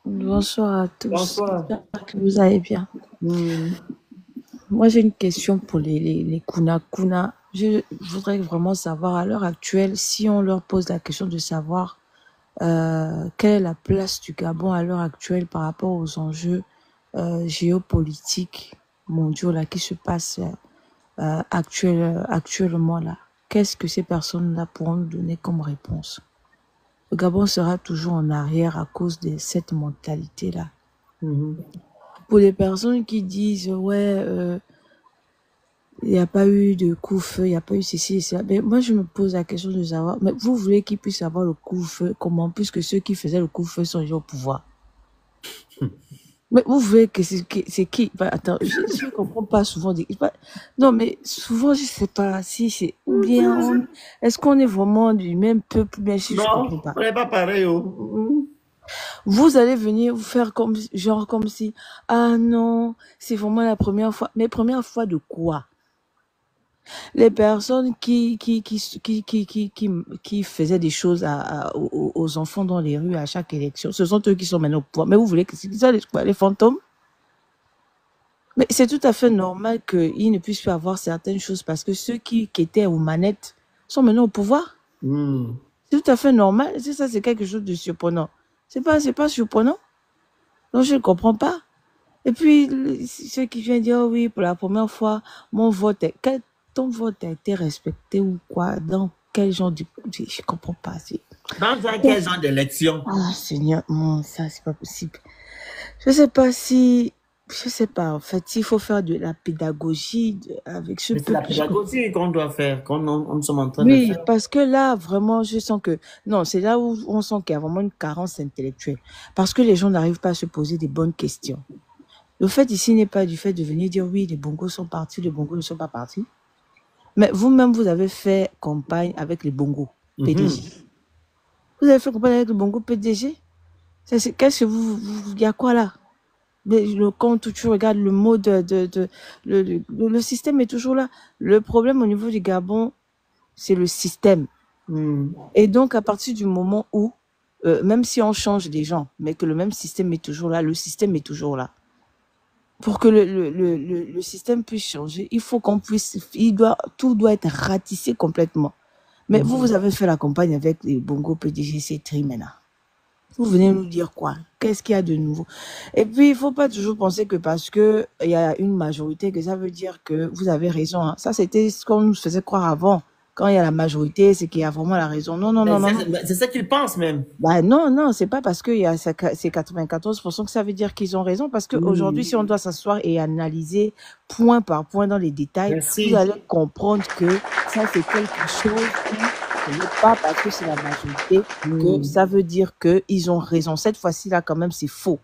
Bonsoir à tous, Bonsoir. j'espère que vous allez bien. Hmm. Moi, j'ai une question pour les Kuna Kuna. Je voudrais vraiment savoir à l'heure actuelle, si on leur pose la question de savoir quelle est la place du Gabon à l'heure actuelle par rapport aux enjeux géopolitiques mondiaux là, qui se passent actuellement là. Qu'est-ce que ces personnes-là pourront nous donner comme réponse? Le Gabon sera toujours en arrière à cause de cette mentalité-là. Mhm. Pour les personnes qui disent, ouais, il n'y a pas eu de coup-feu, il n'y a pas eu ceci et cela. Mais moi, je me pose la question de savoir, mais vous voulez qu'ils puissent avoir le coup-feu, comment, puisque ceux qui faisaient le coup-feu sont déjà au pouvoir. Mais vous voulez que c'est qui bah, attends, je ne comprends pas souvent. Non, mais souvent, je ne sais pas si c'est. Ou bien, est-ce qu'on est vraiment du même peuple, bien si je ne Non, comprends pas. on n'est pas pareil. Oh. Mhm. Vous allez venir vous faire comme, genre comme si, ah non, c'est vraiment la première fois. Mais première fois de quoi? Les personnes qui faisaient des choses aux enfants dans les rues à chaque élection, ce sont eux qui sont maintenant au pouvoir. Mais vous voulez que c'est ça les fantômes? Mais c'est tout à fait normal qu'ils ne puissent pas avoir certaines choses parce que ceux qui étaient aux manettes sont maintenant au pouvoir. Hmm. C'est tout à fait normal. C'est ça, c'est quelque chose de surprenant. C'est pas surprenant. Donc je ne comprends pas. Et puis, ceux qui viennent dire, oh oui, pour la première fois, ton vote a été respecté ou quoi? Dans quel genre de, je comprends pas. Dans quel genre d'élection? Ah, Seigneur, non, ça, c'est pas possible. Je sais pas si, je sais pas, en fait, il faut faire de la pédagogie avec ce Mais c'est la peuple. pédagogie qu'on doit faire, qu'on sommes en train de Oui, faire. parce que là, vraiment, je sens que, non, c'est là où on sent qu'il y a vraiment une carence intellectuelle. Parce que les gens n'arrivent pas à se poser des bonnes questions. Le fait ici n'est pas du fait de venir dire oui, les bongos sont partis, les bongos ne sont pas partis. Mais vous-même, vous avez fait campagne avec les bongos PDG. Mhm. Vous avez fait campagne avec les bongos PDG. Qu'est-ce que il y a quoi là? Mais quand tu regardes le mot le système est toujours là. Le problème au niveau du Gabon, c'est le système. Hmm. Et donc, à partir du moment où, même si on change des gens, mais que le même système est toujours là, le système est toujours là. Pour que le système puisse changer, il faut qu'on puisse, tout doit être ratissé complètement. Mais vous, Mhm. vous avez fait la campagne avec les Bongo PDGC Trimena. Vous venez nous dire quoi? Qu'est-ce qu'il y a de nouveau? Et puis, il ne faut pas toujours penser que parce que il y a une majorité, que ça veut dire que vous avez raison, hein. Ça, c'était ce qu'on nous faisait croire avant. Quand il y a la majorité, c'est qu'il y a vraiment la raison. Non, non, Mais non, non, non. c'est ça qu'ils pensent même. Bah non, non, c'est pas parce qu'il y a c'est 94% que ça veut dire qu'ils ont raison. Parce qu'aujourd'hui, Hmm. si on doit s'asseoir et analyser point par point dans les détails, vous Merci. allez comprendre que ça, c'est quelque chose où ce n'est pas parce que c'est la majorité que Hmm. ça veut dire qu'ils ont raison. Cette fois-ci, là, quand même, c'est faux.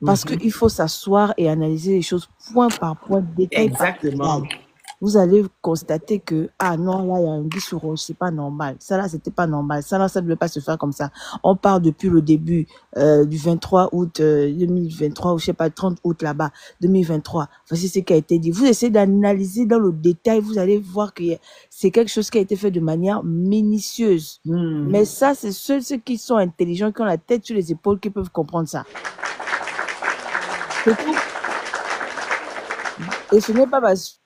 Parce Mhm. qu'il faut s'asseoir et analyser les choses point par point, détail par détail. Exactement. Vous allez constater que, ah non, là, il y a un guy sur rouge, c'est pas normal. Ça, là, c'était pas normal. Ça, là, ça ne devait pas se faire comme ça. On part depuis le début du 23 août 2023, ou je sais pas, 30 août là-bas, 2023. Voici ce qui a été dit. Vous essayez d'analyser dans le détail, vous allez voir que c'est quelque chose qui a été fait de manière minutieuse. Hmm. Mais ça, c'est ceux qui sont intelligents, qui ont la tête sur les épaules, qui peuvent comprendre ça. C'est tout. Et ce n'est pas parce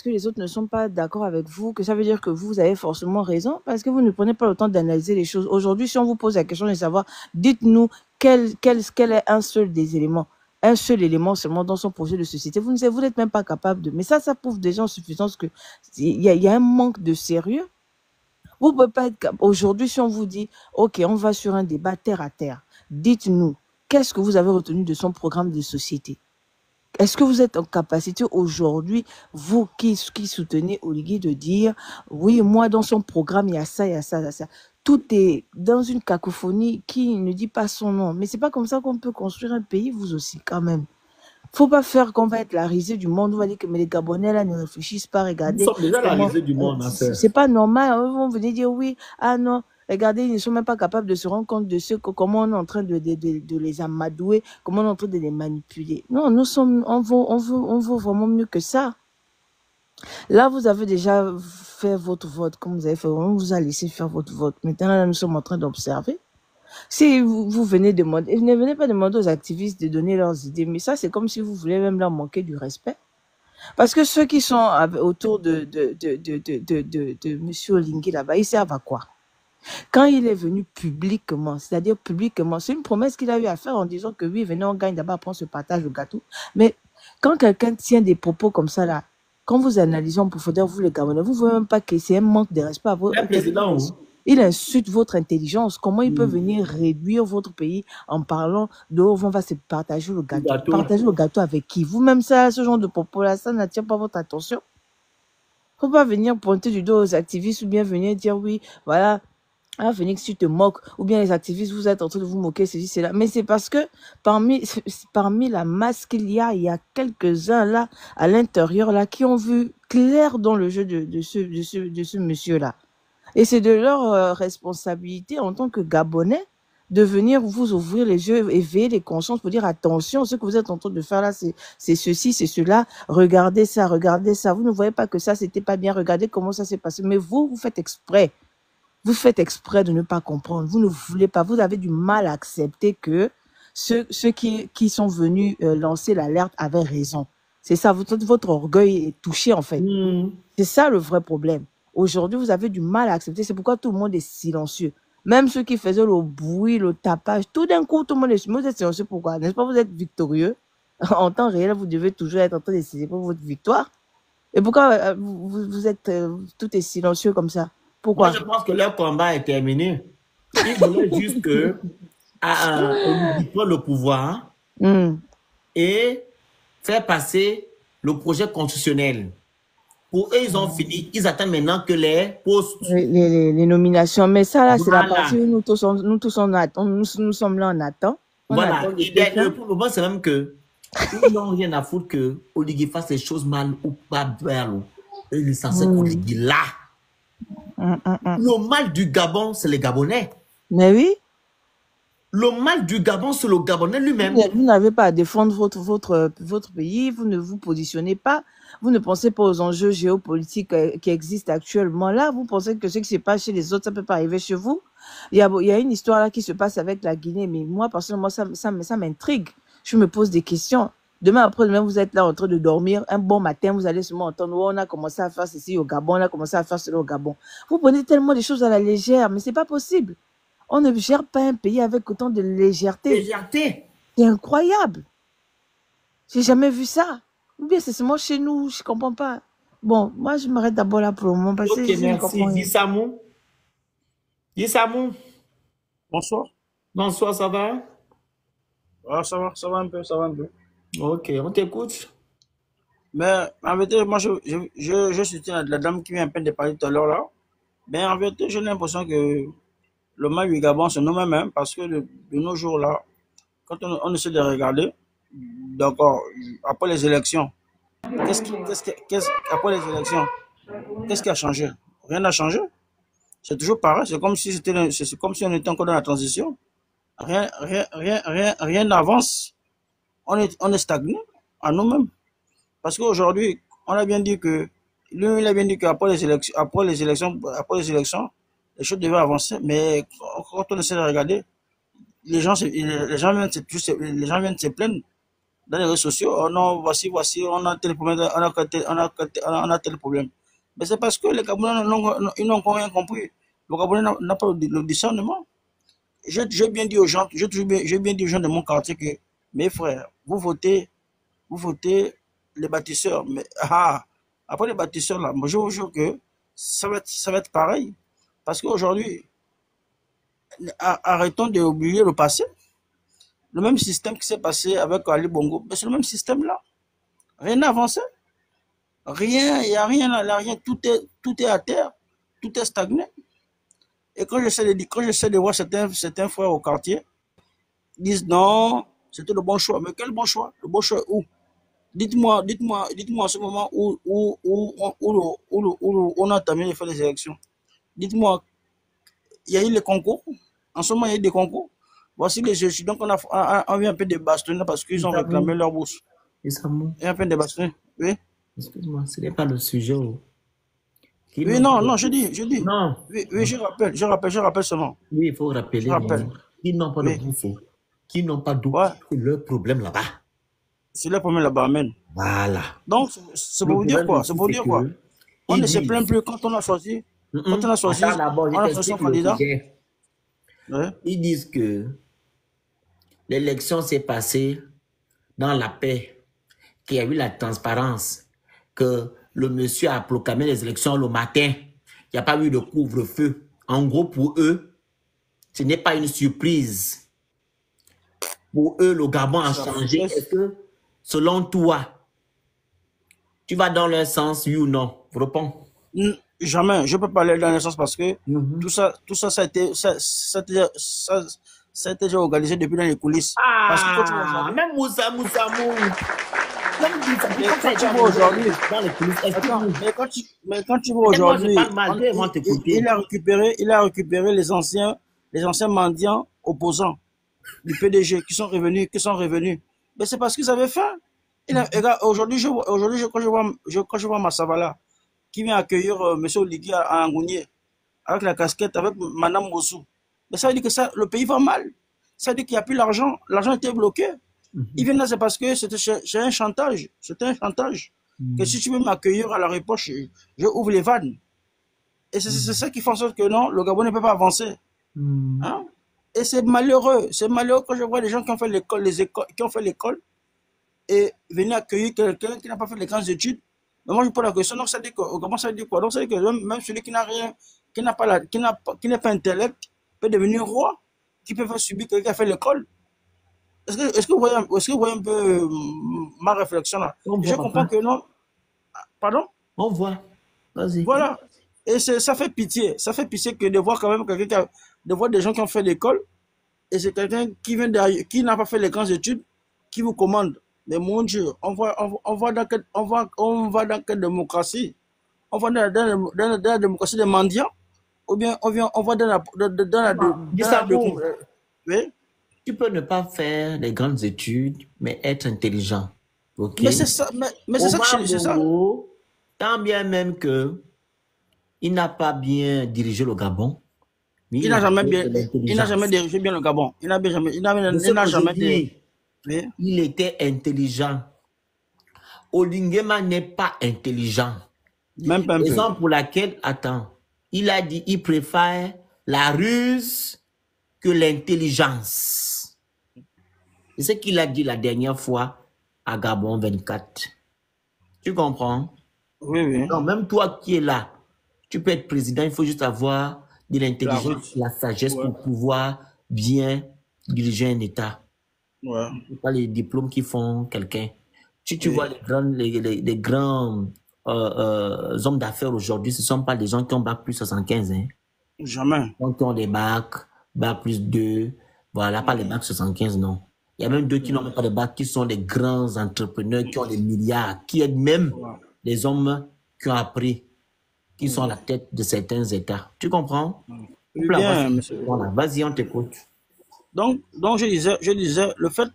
que les autres ne sont pas d'accord avec vous que ça veut dire que vous avez forcément raison, parce que vous ne prenez pas le temps d'analyser les choses. Aujourd'hui, si on vous pose la question de savoir, dites-nous quel est un seul des éléments, un seul élément seulement dans son projet de société, vous n'êtes même pas capable de. Mais ça prouve déjà en suffisance que il y a un manque de sérieux. Vous ne pouvez pas être aujourd'hui, si on vous dit, OK, on va sur un débat terre à terre, dites-nous, qu'est-ce que vous avez retenu de son programme de société? Est-ce que vous êtes en capacité aujourd'hui, vous qui soutenez Oligui, de dire, oui, moi, dans son programme, il y a ça, il y a ça, il y a ça. Tout est dans une cacophonie qui ne dit pas son nom. Mais c'est pas comme ça qu'on peut construire un pays, vous aussi, quand même. Faut pas faire qu'on va être la risée du monde. On va dire que mais les Gabonais, là, ne réfléchissent pas. Nous Regardez sommes déjà la comment. risée du monde, ma sœur. C'est pas normal. Ils vont venir dire oui, ah non. Regardez, ils ne sont même pas capables de se rendre compte de comment on est en train de les amadouer, comment on est en train de les manipuler. Non, on vaut vraiment mieux que ça. Là, vous avez déjà fait votre vote, comme vous avez fait, on vous a laissé faire votre vote. Maintenant, là, nous sommes en train d'observer. Si vous venez demander, ne venez pas demander aux activistes de donner leurs idées, mais ça, c'est comme si vous voulez même leur manquer du respect. Parce que ceux qui sont autour de Monsieur Olingue là-bas, ils servent à quoi? Quand il est venu publiquement, c'est-à-dire publiquement, c'est une promesse qu'il a eu à faire en disant que oui, venez, on gagne d'abord, après on se partage le gâteau. Mais quand quelqu'un tient des propos comme ça là, quand vous analysez en profondeur, vous les Gabonais, vous ne voyez même pas que c'est un manque de respect à Le président, il insulte votre intelligence. Comment il peut venir réduire votre pays en parlant de on va se partager le gâteau. Partager le gâteau avec qui? Vous-même, ça, ce genre de propos-là, ça n'attire pas votre attention. Il ne faut pas venir pointer du dos aux activistes ou bien venir dire oui, voilà, ah, Phoenix, tu te moques, ou bien les activistes, vous êtes en train de vous moquer, ceci, cela. Mais c'est parce que parmi la masse qu'il y a quelques-uns là, à l'intérieur là, qui ont vu clair dans le jeu de ce monsieur-là. Et c'est de leur responsabilité en tant que Gabonais de venir vous ouvrir les yeux, éveiller les consciences pour dire attention, ce que vous êtes en train de faire là, c'est ceci, c'est cela, regardez ça, regardez ça. Vous ne voyez pas que ça, c'était pas bien, regardez comment ça s'est passé. Mais vous faites exprès. Vous faites exprès de ne pas comprendre. Vous ne voulez pas, vous avez du mal à accepter que ceux qui sont venus lancer l'alerte avaient raison. C'est ça, votre orgueil est touché en fait. C'est ça le vrai problème. Aujourd'hui, vous avez du mal à accepter. C'est pourquoi tout le monde est silencieux. Même ceux qui faisaient le bruit, le tapage, tout d'un coup, tout le monde est silencieux. Vous êtes silencieux pourquoi? N'est-ce pas? Vous êtes victorieux. En temps réel, vous devez toujours être en train de célébrer votre victoire. Et pourquoi vous êtes tout est silencieux comme ça? Pourquoi? Moi, je pense que leur combat est terminé. Ils voulaient juste que on prenne le pouvoir et faire passer le projet constitutionnel. Pour eux, ils ont fini. Ils attendent maintenant que les postes. Les nominations. Mais ça, là, c'est la partie où nous tous on attend. Nous sommes là, on attend. Voilà. Le problème, c'est même que ils n'ont rien à foutre que Oligui fasse les choses mal ou pas bien. Ils sont censés qu'Oligui là. Le mal du Gabon, c'est les Gabonais. Mais oui. Le mal du Gabon, c'est le Gabonais lui-même. Vous n'avez pas à défendre votre pays, vous ne vous positionnez pas, vous ne pensez pas aux enjeux géopolitiques qui existent actuellement là, vous pensez que ce qui se passe chez les autres, ça ne peut pas arriver chez vous. Il y a une histoire là qui se passe avec la Guinée, mais moi, personnellement, ça m'intrigue. Je me pose des questions. Demain après-demain, vous êtes là en train de dormir. Un bon matin, vous allez seulement entendre, oh, on a commencé à faire ceci au Gabon, on a commencé à faire cela au Gabon. Vous prenez tellement des choses à la légère, mais c'est pas possible. On ne gère pas un pays avec autant de légèreté. Légèreté. C'est incroyable. J'ai jamais vu ça. Ou bien c'est seulement chez nous, je comprends pas. Bon, moi je m'arrête d'abord là pour le moment parce que je ne comprends rien. Dissamou. Bonsoir. Bonsoir, ça va? Ah, ça va un peu, ça va un peu. Ok, on t'écoute. Mais en vérité, moi je soutiens la dame qui vient à peine de parler tout à l'heure là. Mais en vérité, j'ai l'impression que le mal du Gabon, c'est nous-mêmes, hein, parce que de nos jours là, quand on essaie de regarder, d'accord, après les élections, après les élections, qu'est-ce qui a changé? Rien n'a changé. C'est toujours pareil. C'est comme si on était encore dans la transition. Rien n'avance. On est stagné à nous-mêmes. Parce qu'aujourd'hui, on a bien dit que, lui, il a bien dit qu'après les élections, les choses devaient avancer. Mais quand on essaie de regarder, les gens viennent de se plaindre dans les réseaux sociaux. Oh non, voici, on a tel problème, on a tel problème. Mais c'est parce que les Gabonais n'ont encore rien compris. Le Gabonais n'a pas le discernement. J'ai bien dit aux gens, j'ai bien dit aux gens de mon quartier que, mes frères, vous votez les bâtisseurs. Mais après les bâtisseurs là, moi je vous jure que ça va être pareil. Parce qu'aujourd'hui, arrêtons d'oublier le passé. Le même système qui s'est passé avec Ali Bongo, c'est le même système là. Rien n'a avancé. Rien, il n'y a rien là, rien, tout est à terre, tout est stagné. Et quand j'essaie de voir certains frères au quartier, ils disent non, c'était le bon choix. Mais quel bon choix? Le bon choix où? Dites-moi en ce moment où on a terminé de faire les élections. Dites-moi, il y a eu les concours. En ce moment, il y a eu des concours. Voici les jeux. Donc, on vient un peu de bastonner parce qu'ils ont réclamé leur bourse. Il y a un peu de bastonner. Oui. Excuse-moi, ce n'est pas le sujet. Oui, non, je dis. Non. Oui, je rappelle seulement. Oui, il faut rappeler. Je rappelle. Ils n'ont pas de Oui. bouffe, qui n'ont pas d'eau. Ouais. C'est leur problème là-bas. C'est le problème là-bas, amen. Voilà. Donc, c'est Le pour vous dire problème quoi? ici, C'est pour c'est dire quoi? que On ils ne se disent. plaint plus quand on a choisi. Quand on a choisi, Attends d'abord, je on a choisi son t'explique le candidat. sujet. Ouais. Ils disent que l'élection s'est passée dans la paix, qu'il y a eu la transparence, que le monsieur a proclamé les élections le matin. Il n'y a pas eu de couvre-feu. En gros, pour eux, ce n'est pas une surprise. Pour eux, le Gabon a changé. Est-ce que, selon toi, tu vas dans leur sens, oui ou non? Réponds. Jamais. Je ne peux pas aller dans le sens parce que tout ça, ça a été déjà organisé depuis dans les coulisses. Parce que quand tu vois aujourd'hui, Même Moussa Mou. quand tu vois aujourd'hui, mais quand tu vois aujourd'hui, il a récupéré les anciens mendiants opposants du PDG qui sont revenus. Mais c'est parce qu'ils avaient faim. Aujourd'hui, quand je vois Massavala qui vient accueillir M. Oligui à Angounié avec la casquette, avec Madame Mossou, mais ça veut dire que ça, le pays va mal. Ça veut dire qu'il n'y a plus l'argent. L'argent était bloqué. Ils viennent là, c'est parce que c'est un chantage. C'était un chantage. Que si tu veux m'accueillir à l'aéroport, je ouvre les vannes. Et c'est ça qui fait en sorte que non, le Gabon ne peut pas avancer. Hein? Et c'est malheureux. C'est malheureux quand je vois les gens qui ont fait l'école, et venir accueillir quelqu'un qui n'a pas fait les grandes études. Mais moi, je pose la question, donc ça dit quoi? Comment ça dit quoi? Donc ça dit que même celui qui n'a rien, qui n'est pas intellect, peut devenir roi, qui peut faire subir quelqu'un qui a fait l'école. Est-ce que vous voyez un peu ma réflexion là? Je comprends que non. Pardon? On voit. Vas-y. Voilà. Et ça fait pitié. Ça fait pitié que de voir quand même quelqu'un de voir des gens qui ont fait l'école, et c'est quelqu'un qui vient derrière, qui n'a pas fait les grandes études, qui vous commande. Mais mon Dieu, on va dans quelle démocratie? On va dans la démocratie des mendiants? Ou bien on va dans la oui? Tu peux ne pas faire les grandes études, mais être intelligent. Okay? Mais c'est ça, mais c'est ça que c'est ça. Tant bien même que il n'a pas bien dirigé le Gabon. Il n'a jamais dirigé bien le Gabon. Il n'a jamais dirigé. Oui. Il était intelligent. Olinguema n'est pas intelligent. Même pas un peu. Raison pour laquelle, attends, il a dit il préfère la ruse que l'intelligence. C'est ce qu'il a dit la dernière fois à Gabon 24. Tu comprends? Oui, oui. Donc, même toi qui es là, tu peux être président, il faut juste avoir de l'intelligence, la sagesse pour pouvoir bien diriger un État. Ouais. Ce pas les diplômes qui font quelqu'un. Tu vois les grands hommes d'affaires aujourd'hui, ce ne sont pas des gens qui ont bac plus 75. Hein. Jamais. Donc, qui ont des bac plus 2, voilà, pas les bac 75, non. Il y a même deux qui n'ont même pas de bac, qui sont des grands entrepreneurs, qui ont des milliards, qui aident même les hommes qui ont appris, qui sont à la tête de certains États. Tu comprends? Bien, monsieur. Voilà, vas-y, on t'écoute. Donc je disais, le fait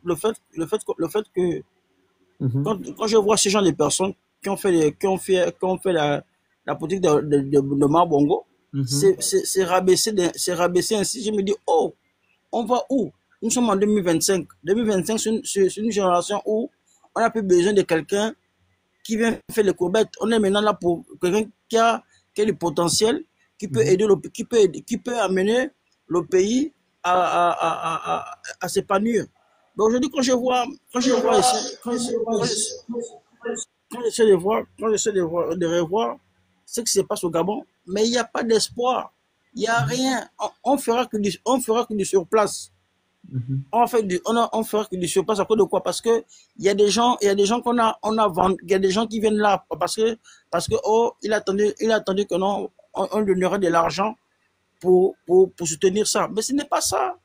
que quand je vois ces gens, les personnes qui ont fait la politique de Marbongo, c'est rabaissé ainsi. Je me dis, oh, on va où? Nous sommes en 2025. 2025, c'est une génération où on n'a plus besoin de quelqu'un qui vient faire les courbettes. On est maintenant là pour quelqu'un qui a le potentiel, qui peut aider qui peut amener le pays à s'épanouir. Donc aujourd'hui, quand j'essaie de revoir ce qui se passe au Gabon, mais il n'y a pas d'espoir, il n'y a rien. On fera que du surplace. On fera que du surplace à cause de quoi? Parce que il y a des gens qu'on a vendu, il y a des gens qui viennent là parce que oh, il attendait que non, on donnerait de l'argent pour soutenir ça. Mais ce n'est pas ça.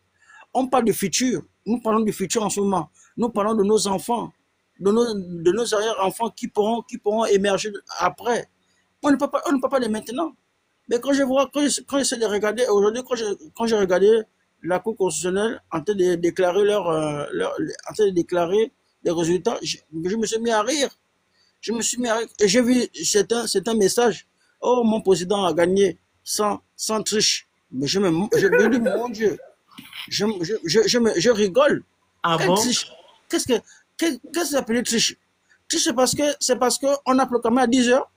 On parle du futur. Nous parlons du futur en ce moment. Nous parlons de nos enfants, de nos arrière-enfants qui pourront émerger après. On ne peut pas les maintenant. Mais quand j'essaie de regarder, aujourd'hui, quand j'ai regardé la Cour constitutionnelle en train de déclarer les résultats, je me suis mis à rire. Et j'ai vu un message. Oh, mon président a gagné sans triche. Mais je me dis, mon Dieu. je rigole. Ah bon? Qu'est-ce que c'est appelé triche? Triche, c'est parce que on a proclamé à 10 heures,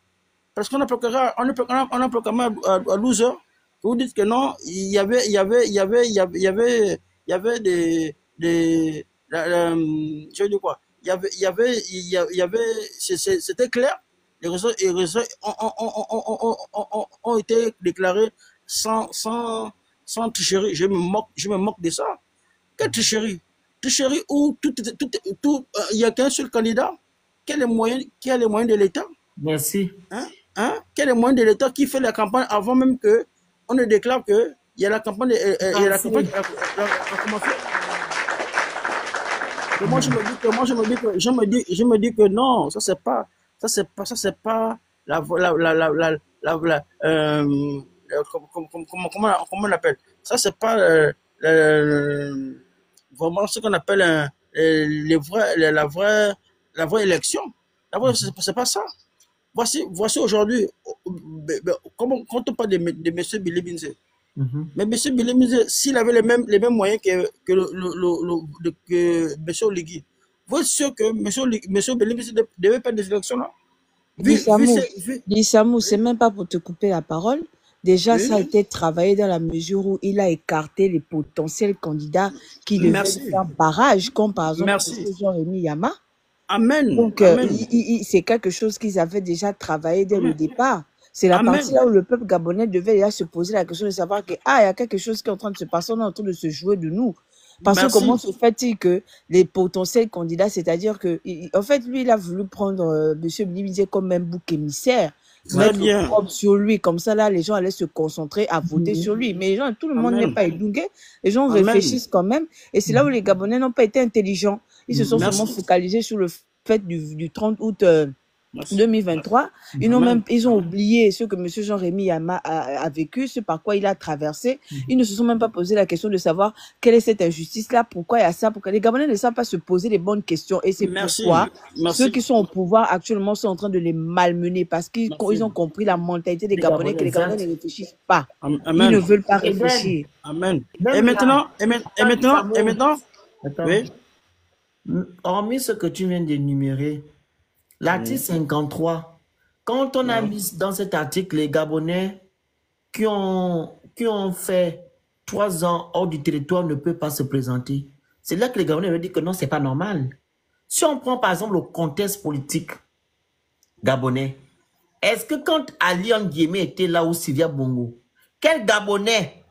parce qu'on a proclamé à 12 heures. Vous dites que non, il y avait je veux dire quoi? C'était clair. Les résultats ont été déclarés sans tricherie. Je me moque de ça. Quelle tricherie? Tricherie où il n'y a qu'un seul candidat qui a les moyens de l'État. Merci. Qui a les moyens de l'État, qui fait la campagne avant même que on ne déclare que il y a la campagne. Moi je me dis que non, ça c'est pas comment on appelle ça, c'est pas vraiment ce qu'on appelle la vraie élection. C'est pas ça. Voici aujourd'hui, quand on parle de M. Billy Binze, mais M. Billy Binze, s'il avait les mêmes moyens que M. Oligui, vous êtes sûr que M. Billy Binze ne devait pas des élections là? Dissamou, c'est même pas pour te couper la parole. Déjà, ça a été travaillé dans la mesure où il a écarté les potentiels candidats qui devaient faire barrage, comme par exemple M. Jean-Rémy Yama. Amen. Donc, c'est quelque chose qu'ils avaient déjà travaillé dès le départ. C'est la partie là où le peuple gabonais devait déjà se poser la question de savoir que, il y a quelque chose qui est en train de se passer, on est en train de se jouer de nous. Parce que comment se fait-il que les potentiels candidats, c'est-à-dire que, en fait, lui, il a voulu prendre M. Billy comme un bouc émissaire, mettre le propre sur lui, comme ça, là, les gens allaient se concentrer à voter sur lui. Mais les gens, tout le monde n'est pas édougué, les gens réfléchissent quand même, et c'est là où les Gabonais n'ont pas été intelligents. Ils se sont seulement focalisés sur le fait du 30 août 2023. Ils ont oublié ce que M. Jean-Rémy Yama a vécu, ce par quoi il a traversé. Ils ne se sont même pas posé la question de savoir quelle est cette injustice-là, pourquoi il y a ça, pourquoi les Gabonais ne savent pas se poser les bonnes questions. Et c'est pourquoi ceux qui sont au pouvoir actuellement sont en train de les malmener parce qu'ils ont compris la mentalité des Gabonais, que les Gabonais ne réfléchissent pas. Ils ne veulent pas réfléchir. Amen. Et maintenant, oui. Hormis ce que tu viens d'énumérer, l'article 53, quand on a mis dans cet article les Gabonais qui ont fait 3 ans hors du territoire ne peuvent pas se présenter, c'est là que les Gabonais veulent dire que non, c'est pas normal. Si on prend par exemple le contexte politique gabonais, est-ce que quand Ali Ndiémé était là ou Sylvia Bongo, quel Gabonais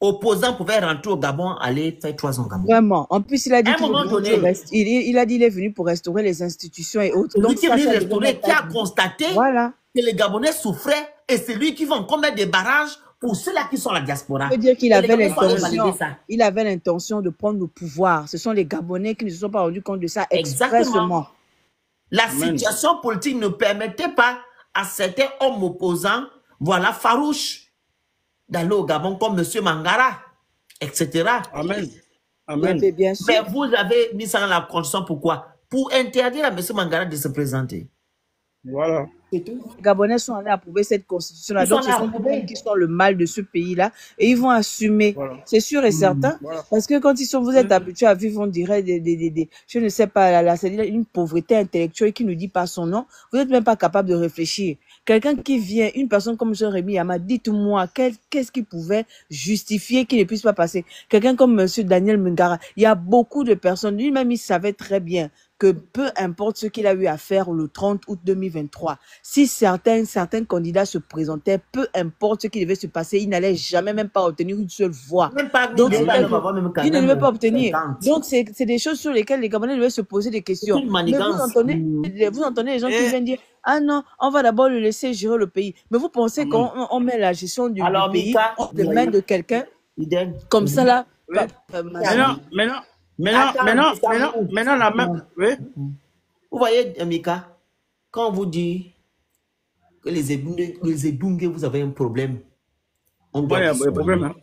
opposant pouvait rentrer au Gabon, aller faire 3 ans au Gabon? Vraiment. En plus, il a dit qu'il est venu pour restaurer les institutions et autres. Donc, qui a constaté que les Gabonais souffraient et c'est lui qui va encore mettre des barrages pour ceux-là qui sont à la diaspora. Ça veut dire qu'il avait l'intention de prendre le pouvoir. Ce sont les Gabonais qui ne se sont pas rendus compte de ça expressément. Exactement. La situation politique ne permettait pas à certains hommes opposants, voilà, farouches, d'aller au Gabon comme M. Mangara, etc. Amen. Bien sûr. Mais vous avez mis ça dans la condition, pourquoi? Pour interdire à M. Mangara de se présenter. Voilà. Les Gabonais sont allés approuver cette constitution-là. Donc, ce sont eux qui sont le mal de ce pays-là. Et ils vont assumer. Voilà. C'est sûr et certain. Voilà. Parce que quand vous êtes habitués à vivre, on dirait je ne sais pas, c'est-à-dire une pauvreté intellectuelle qui ne dit pas son nom. Vous n'êtes même pas capable de réfléchir. Quelqu'un qui vient, une personne comme Jean-Rémy Yama, dites-moi, qu'est-ce qui pouvait justifier qu'il ne puisse pas passer? Quelqu'un comme M. Daniel Mungara, il y a beaucoup de personnes, lui-même, il savait très bien que peu importe ce qu'il a eu à faire le 30 août 2023, si certains candidats se présentaient, peu importe ce qui devait se passer, il n'allait jamais même pas obtenir une seule voix. Donc, il ne devait pas obtenir. Donc, c'est des choses sur lesquelles les Gabonais devaient se poser des questions. Mais vous entendez les gens qui viennent dire, ah non, on va d'abord le laisser gérer le pays. Mais vous pensez qu'on met la gestion du pays entre les mains de quelqu'un comme ça là? Maintenant, la même. Oui. Vous voyez, Mika, quand on vous dit que les Ebunge, vous avez un problème. On doit un problème. Hein?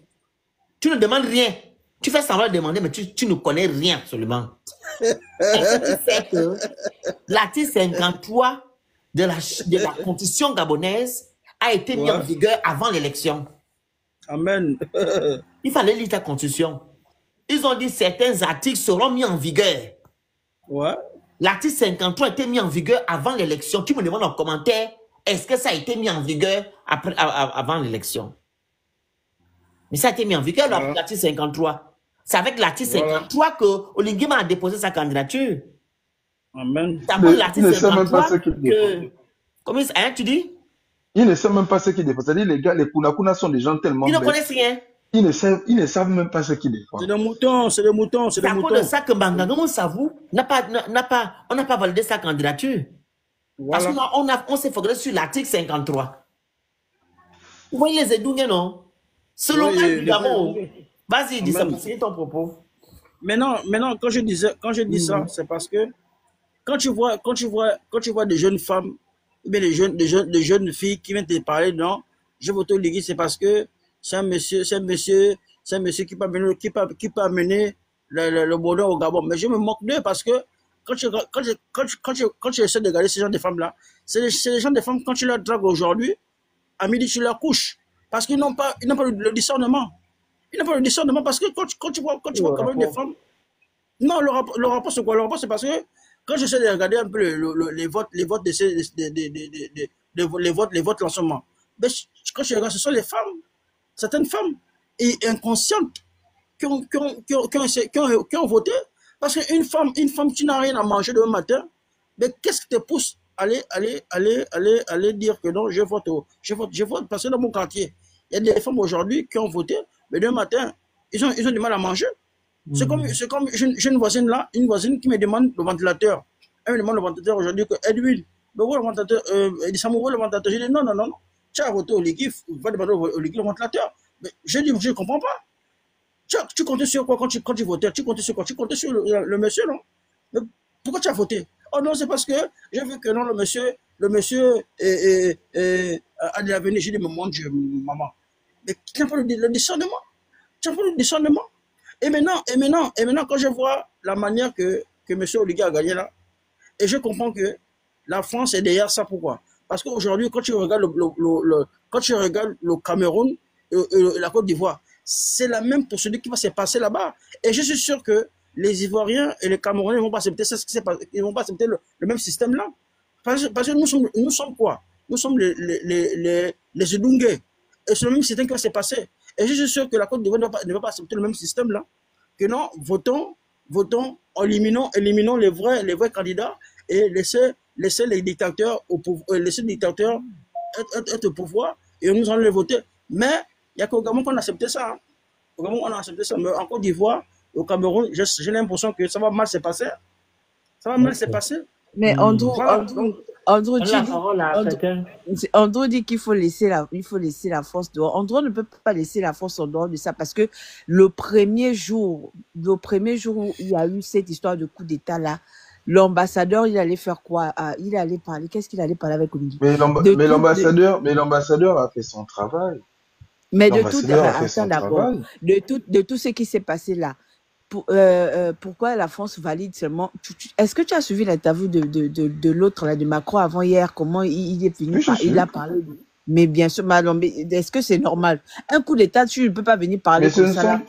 Tu ne demandes rien. Tu fais semblant de demander, mais tu ne connais rien absolument. Est-ce que c'est que l'article 53 de la constitution gabonaise a été mis en vigueur avant l'élection? Amen. Il fallait lire ta constitution. ils ont dit certains articles seront mis en vigueur. Ouais. L'article 53 a été mis en vigueur avant l'élection. Tu me demandes en commentaire, est-ce que ça a été mis en vigueur avant l'élection? Mais ça a été mis en vigueur, l'article 53. C'est avec l'article 53 que Oligui a déposé sa candidature. Amen. C'est avec l'article 53 que... Comment tu dis? Ils ne savent même pas ce qu'ils défendent. C'est-à-dire, les gars, les Kuna sont des gens tellement... Ils ne connaissent rien. Ils ne savent même pas ce qu'ils défendent. C'est des moutons, c'est des moutons, c'est des moutons. C'est à cause de ça que Bangangomo Savou on n'a pas validé sa candidature. Voilà. Parce qu'on s'est focalisé sur l'article 53. Vous voyez les Edounger, non? Selon évidemment. Vas-y, dis ça, c'est ton propos. Maintenant, quand je dis ça, c'est parce que quand tu vois des jeunes femmes, des jeunes filles qui viennent te parler, non, je vote Oligui, c'est parce que c'est un monsieur qui peut amener le bonheur au Gabon. Mais je me moque d'eux parce que quand tu essaies de regarder ces gens de femmes-là, c'est les gens de femmes, quand tu leur dragues aujourd'hui, à midi, tu leur couches. Parce qu'ils n'ont pas le discernement. Ils n'ont pas le discernement parce que quand tu vois quand même des femmes. Non, le rapport, c'est quoi? Le rapport, c'est parce que quand j'essaie de regarder un peu les votes les votes lancement, mais quand je regarde, ce sont les femmes, certaines femmes inconscientes qui ont voté. Parce qu'une femme, tu n'as rien à manger demain matin, mais qu'est-ce qui te pousse à aller dire que non, je vote. Parce que dans mon quartier, il y a des femmes aujourd'hui qui ont voté, mais demain matin, ils ont du mal à manger. C'est comme j'ai une voisine là, qui me demande le ventilateur. Elle me demande le ventilateur aujourd'hui que Edwin, mais où le ventilateur, ça me voit le ventilateur. Je dis non. Tu as voté au Ligui, va demander au Ligui le ventilateur. Mais je dis, je ne comprends pas. Tu comptais sur quoi quand tu votais? Tu comptais sur quoi? Tu comptais sur le monsieur, non? Mais pourquoi tu as voté? Oh non, c'est parce que j'ai vu que non, le monsieur a de l'avenir. J'ai dit, mais mon Dieu, maman. Mais tu n'as pas le discernement. Tu n'as pas le discernement. Et maintenant, quand je vois la manière que M. Oligui a gagné là, et je comprends que la France est derrière ça. Pourquoi? Parce qu'aujourd'hui, quand tu regardes le Cameroun et la Côte d'Ivoire, c'est la même procédure qui va se passer là-bas. Et je suis sûr que les Ivoiriens et les Camerounais ne vont pas accepter ça, ils vont pas accepter le même système là. Parce que nous sommes quoi? Nous sommes les Edungue. Et c'est le même système qui va se passer. Et je suis sûr que la Côte d'Ivoire ne va pas accepter le même système là. Que non, votons, éliminons les vrais candidats et laissez les dictateurs être au pouvoir et nous allons les voter. Mais il n'y a qu'au Gabon qu'on a accepté ça. Hein. Au Gabon, on a accepté ça. Mais en Côte d'Ivoire, au Cameroun, j'ai l'impression que ça va mal se passer. Ça va mal se passer. Mais Andrew dit qu'il faut laisser la force dehors. Andrew ne peut pas laisser la force en dehors de ça parce que le premier jour où il y a eu cette histoire de coup d'État là, l'ambassadeur, il allait faire quoi? Il allait parler. Qu'est-ce qu'il allait parler avec Oligui? Mais l'ambassadeur a fait son travail. Mais de tout ce qui s'est passé là, pourquoi la France valide seulement? Est-ce que tu as suivi l'interview de l'autre là, de Macron avant hier? Comment il est venu? Il a parlé. Mais bien sûr, est-ce que c'est normal? Un coup d'État, tu ne peux pas venir parler comme ça.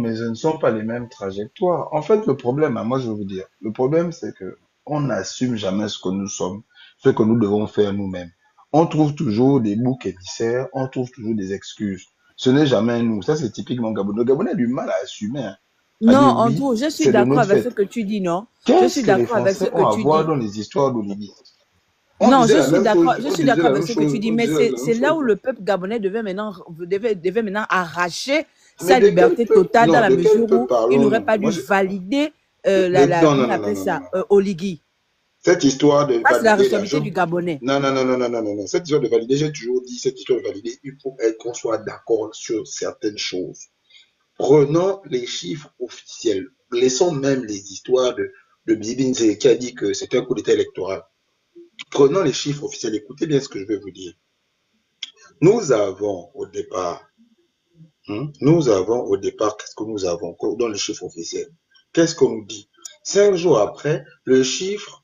Mais ce ne sont pas les mêmes trajectoires. En fait, le problème, moi je vais vous dire, le problème c'est que on n'assume jamais ce que nous sommes, ce que nous devons faire nous-mêmes. On trouve toujours des boucs émissaires, on trouve toujours des excuses. Ce n'est jamais nous. Ça, c'est typiquement Gabon. Le Gabonais a du mal à assumer. Hein. Non, Andrew, je suis d'accord avec ce que tu dis, non? Je suis d'accord avec ce que tu dis. Dans les histoires d'Oligui. Non, je suis d'accord avec ce que tu dis, mais c'est là où le peuple gabonais devait maintenant arracher sa liberté totale dans la mesure où il n'aurait pas dû valider Oligui. Cette histoire de valider. C'est la responsabilité du Gabonais. Non. Cette histoire de valider, j'ai toujours dit, cette histoire de valider, il faut qu'on soit d'accord sur certaines choses. Prenons les chiffres officiels. Laissons même les histoires de Bibinze qui a dit que c'était un coup d'État électoral. Prenons les chiffres officiels. Écoutez bien ce que je vais vous dire. Nous avons au départ, qu'est-ce que nous avons dans les chiffres officiels? Qu'est-ce qu'on nous dit? 5 jours après, le chiffre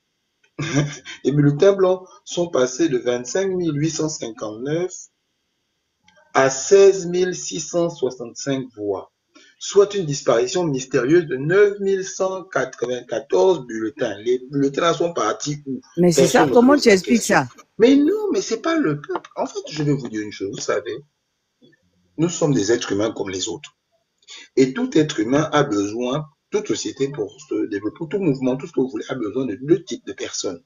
les bulletins blancs sont passés de 25 859 à 16 665 voix. soit une disparition mystérieuse de 9194 bulletins. Les bulletins là sont partis où? Mais c'est ça, comment tu expliques ça? Mais non, mais c'est pas le peuple. En fait, je vais vous dire une chose, vous savez, nous sommes des êtres humains comme les autres. Et tout être humain a besoin, toute société pour se développer, tout mouvement, tout ce que vous voulez, a besoin de deux types de personnes,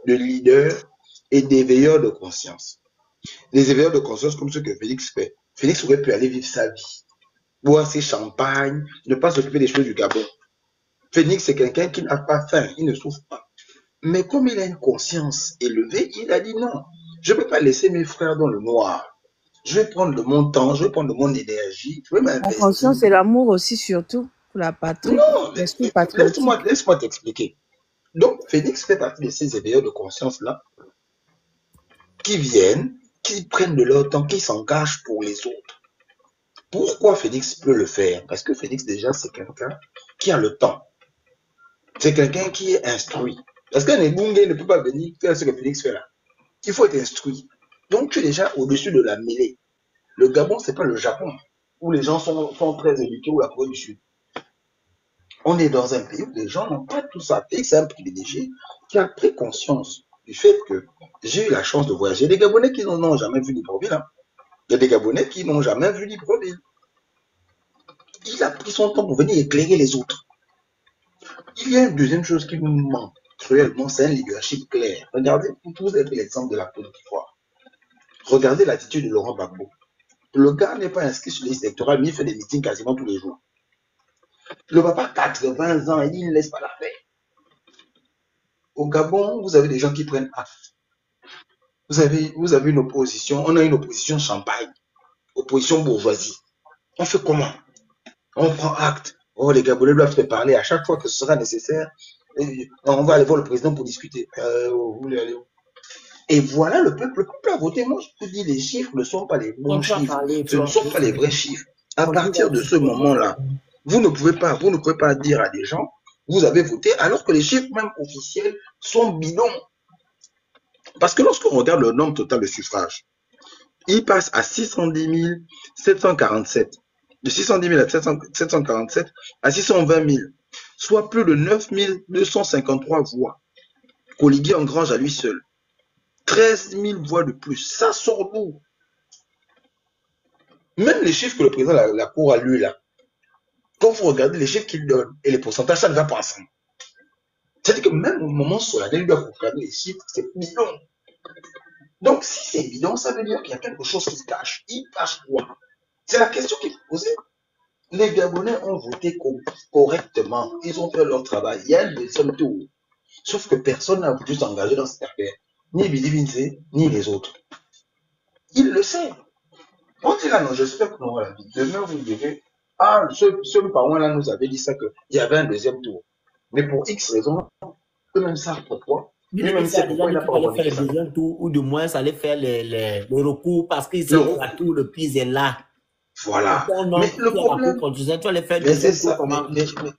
de leaders et d'éveilleurs de conscience. Les éveilleurs de conscience comme ceux que Félix fait. Félix aurait pu aller vivre sa vie, boire ses champagnes, ne pas s'occuper des choses du Gabon. Félix, c'est quelqu'un qui n'a pas faim, il ne souffre pas. Mais comme il a une conscience élevée, il a dit non, je ne peux pas laisser mes frères dans le noir. Je vais prendre de mon temps, je vais prendre de mon énergie, je vais m'investir. La conscience et l'amour aussi, surtout, pour la patrie. Non, laisse-moi t'expliquer. Donc, Félix fait partie de ces éveilleurs de conscience-là qui viennent, qui prennent de leur temps, qui s'engagent pour les autres. Pourquoi Félix peut le faire? Parce que Félix, déjà, c'est quelqu'un qui a le temps. C'est quelqu'un qui est instruit. Parce qu'un Ebunge ne peut pas venir faire ce que Félix fait là. Il faut être instruit. Donc, tu es déjà au-dessus de la mêlée. Le Gabon, c'est pas le Japon, où les gens sont très éduqués, ou la Corée du Sud. On est dans un pays où les gens n'ont pas tout ça. Et c'est un privilégié qui a pris conscience du fait que j'ai eu la chance de voyager. Il y a des Gabonais qui n'ont jamais vu Libreville. Hein. Il y a des Gabonais qui n'ont jamais vu Libreville. Il a pris son temps pour venir éclairer les autres. Il y a une deuxième chose qui nous manque cruellement, c'est un leadership clair. Regardez, vous avez l'exemple de la Côte d'Ivoire. Regardez l'attitude de Laurent Gbagbo. Le gars n'est pas inscrit sur les listes électorales, mais il fait des meetings quasiment tous les jours. Le papa, 80 ans, il ne laisse pas la paix. Au Gabon, vous avez des gens qui prennent acte. Vous avez une opposition, on a une opposition champagne, opposition bourgeoisie. On fait comment? On prend acte. Oh, les Gabonais doivent se parler à chaque fois que ce sera nécessaire. On va aller voir le président pour discuter. Vous voulez aller où? Et voilà, le peuple a voté. Moi, je te dis, les chiffres ne sont pas les bons chiffres. Ce ne sont pas les vrais chiffres. À partir de ce moment-là, vous ne pouvez pas dire à des gens, vous avez voté, alors que les chiffres même officiels sont bidons. Parce que lorsqu'on regarde le nombre total de suffrages, il passe à 610 747. De 610 000 à 747 à 620 000, soit plus de 9 253 voix qu'Oligui engrange à lui seul. 13 000 voix de plus. Ça sort d'où? Même les chiffres que le président de la Cour a lu là, quand vous regardez les chiffres qu'il donne et les pourcentages, ça ne va pas ensemble. C'est-à-dire que même au moment solennel, il doit regarder les chiffres, c'est bidon. Donc, si c'est bidon, ça veut dire qu'il y a quelque chose qui se cache. Il cache quoi? C'est la question qu'il faut poser. Les Gabonais ont voté correctement. Ils ont fait leur travail. Il y a un deuxième tour. Sauf que personne n'a voulu s'engager dans cette affaire. Ni Billy Vince, ni les autres. Il le sait. On dit là, non, j'espère que nous aura la vie. Demain, vous direz, ah, ce parent-là nous avait dit ça, qu'il y avait un deuxième tour. Mais pour X raisons, eux-mêmes savent pourquoi. Lui-même sait pourquoi il n'a pas fait le deuxième tour, ou du moins, ça allait faire les recours, parce qu'il sait que la tour de Pise est là. Voilà. Mais le problème, c'est ça.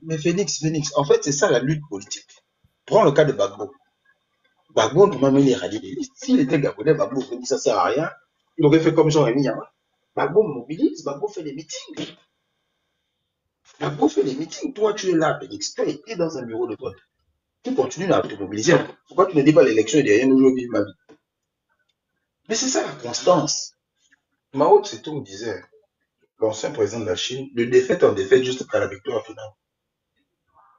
Mais Phoenix, en fait, c'est ça la lutte politique. Prends le cas de Gbagbo. Gbagbo, normalement, il est radié des listes. S'il était Gabonais, Gbagbo aurait dit ça sert à rien. Il aurait fait comme Jean-Rémy Yama. Gbagbo mobilise, Gbagbo fait des meetings. Gbagbo fait des meetings. Toi, tu es là, Félix. Tu as été dans un bureau de vote. Tu continues à te mobiliser. Pourquoi tu ne dis pas l'élection est derrière nous, je vis ma vie? Mais c'est ça la constance. Mao Tse-tung disait, l'ancien président de la Chine, de défaite en défaite jusqu'à la victoire finale.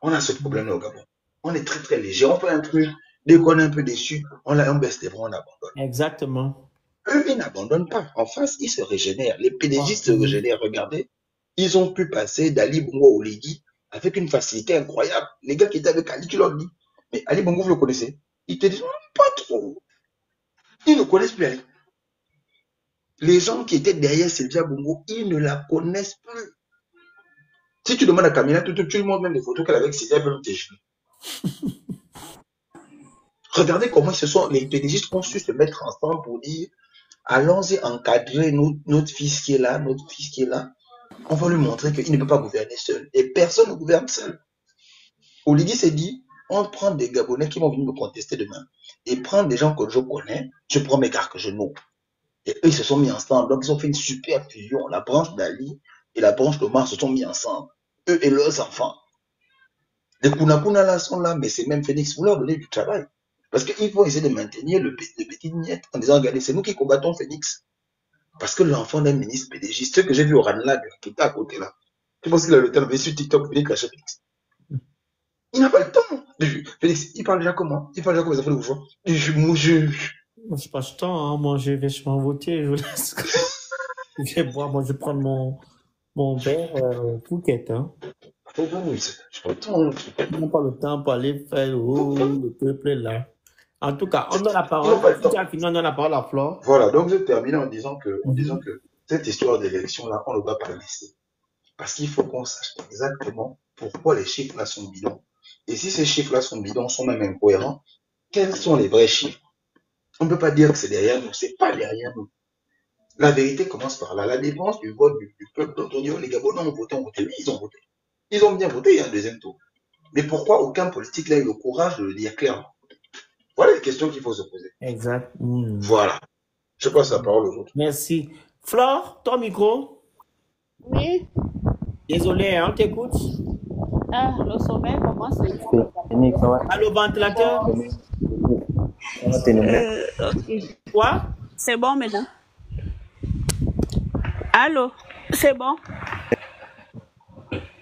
On a ce problème-là au Gabon. On est très très léger. On fait un truc, dès qu'on est un peu déçu, on baisse les bras, on abandonne. Exactement. Eux, ils n'abandonnent pas. En face, ils se régénèrent. Les PDGistes se régénèrent. Regardez, ils ont pu passer d'Ali Bongo au Oligui avec une facilité incroyable. Les gars qui étaient avec Ali, tu leur dis, mais Ali Bongo, vous le connaissez? Ils te disent, pas trop. Ils ne connaissent plus Ali. Les gens qui étaient derrière Sylvia Bongo, ils ne la connaissent plus. Si tu demandes à Camilla, tu lui montres même des photos qu'elle avait avec Sylvia, elle peut tes cheveux. Regardez comment les PDGistes ont su se mettre ensemble pour dire, allons-y encadrer notre fils qui est là, On va lui montrer qu'il ne peut pas gouverner seul. Et personne ne gouverne seul. Oligui s'est dit, on prend des Gabonais qui vont venir me contester demain. Et prendre des gens que je connais, je prends mes cartes que je nomme. Et eux, ils se sont mis ensemble. Donc, ils ont fait une super fusion. La branche d'Ali et la branche de Mars se sont mis ensemble, eux et leurs enfants. Les Kunakuna là sont là, mais c'est même Phoenix, vous leur donnez du travail. Parce qu'ils vont essayer de maintenir le petit Niet en disant, regardez, c'est nous qui combattons Phoenix. Parce que l'enfant d'un ministre PDG, ce que j'ai vu au Ranelagh, qui était à côté là, je pense qu'il a le temps de sur TikTok, Phoenix lâche Phoenix. Il n'a pas le temps. Félix, il parle déjà comment? Il parle déjà comme les enfants de Bouffon. Moi, je passe le temps, hein. Moi, je vais sur un voter, je vous laisse. Je vais boire, moi, je vais prendre mon verre Phuket, hein. Je prends le temps. On n'a pas le temps pour aller faire le peuple là. En tout cas, on donne la parole. Si tu as fini, on donne la parole à Flore. Voilà, donc je termine en disant que cette histoire d'élection-là, on ne doit pas la laisser. Parce qu'il faut qu'on sache exactement pourquoi les chiffres-là sont bidons. Et si ces chiffres-là sont bidons, sont même incohérents, quels sont les vrais chiffres? On ne peut pas dire que c'est derrière nous, c'est pas derrière nous. La vérité commence par là. La défense du vote du peuple, dont on dit, les Gabonais ont voté, oui, ils ont voté. Ils ont bien voté, il y a un deuxième tour. Mais pourquoi aucun politique n'a eu le courage de le dire clairement? Voilà les questions qu'il faut se poser. Exact. Voilà. Je passe la parole aux autres. Merci. Flore, ton micro? Oui. Désolé, on t'écoute. Ah, le sommeil commence. Allô, ventilateur? Ok. Quoi? C'est bon maintenant. Allô, c'est bon?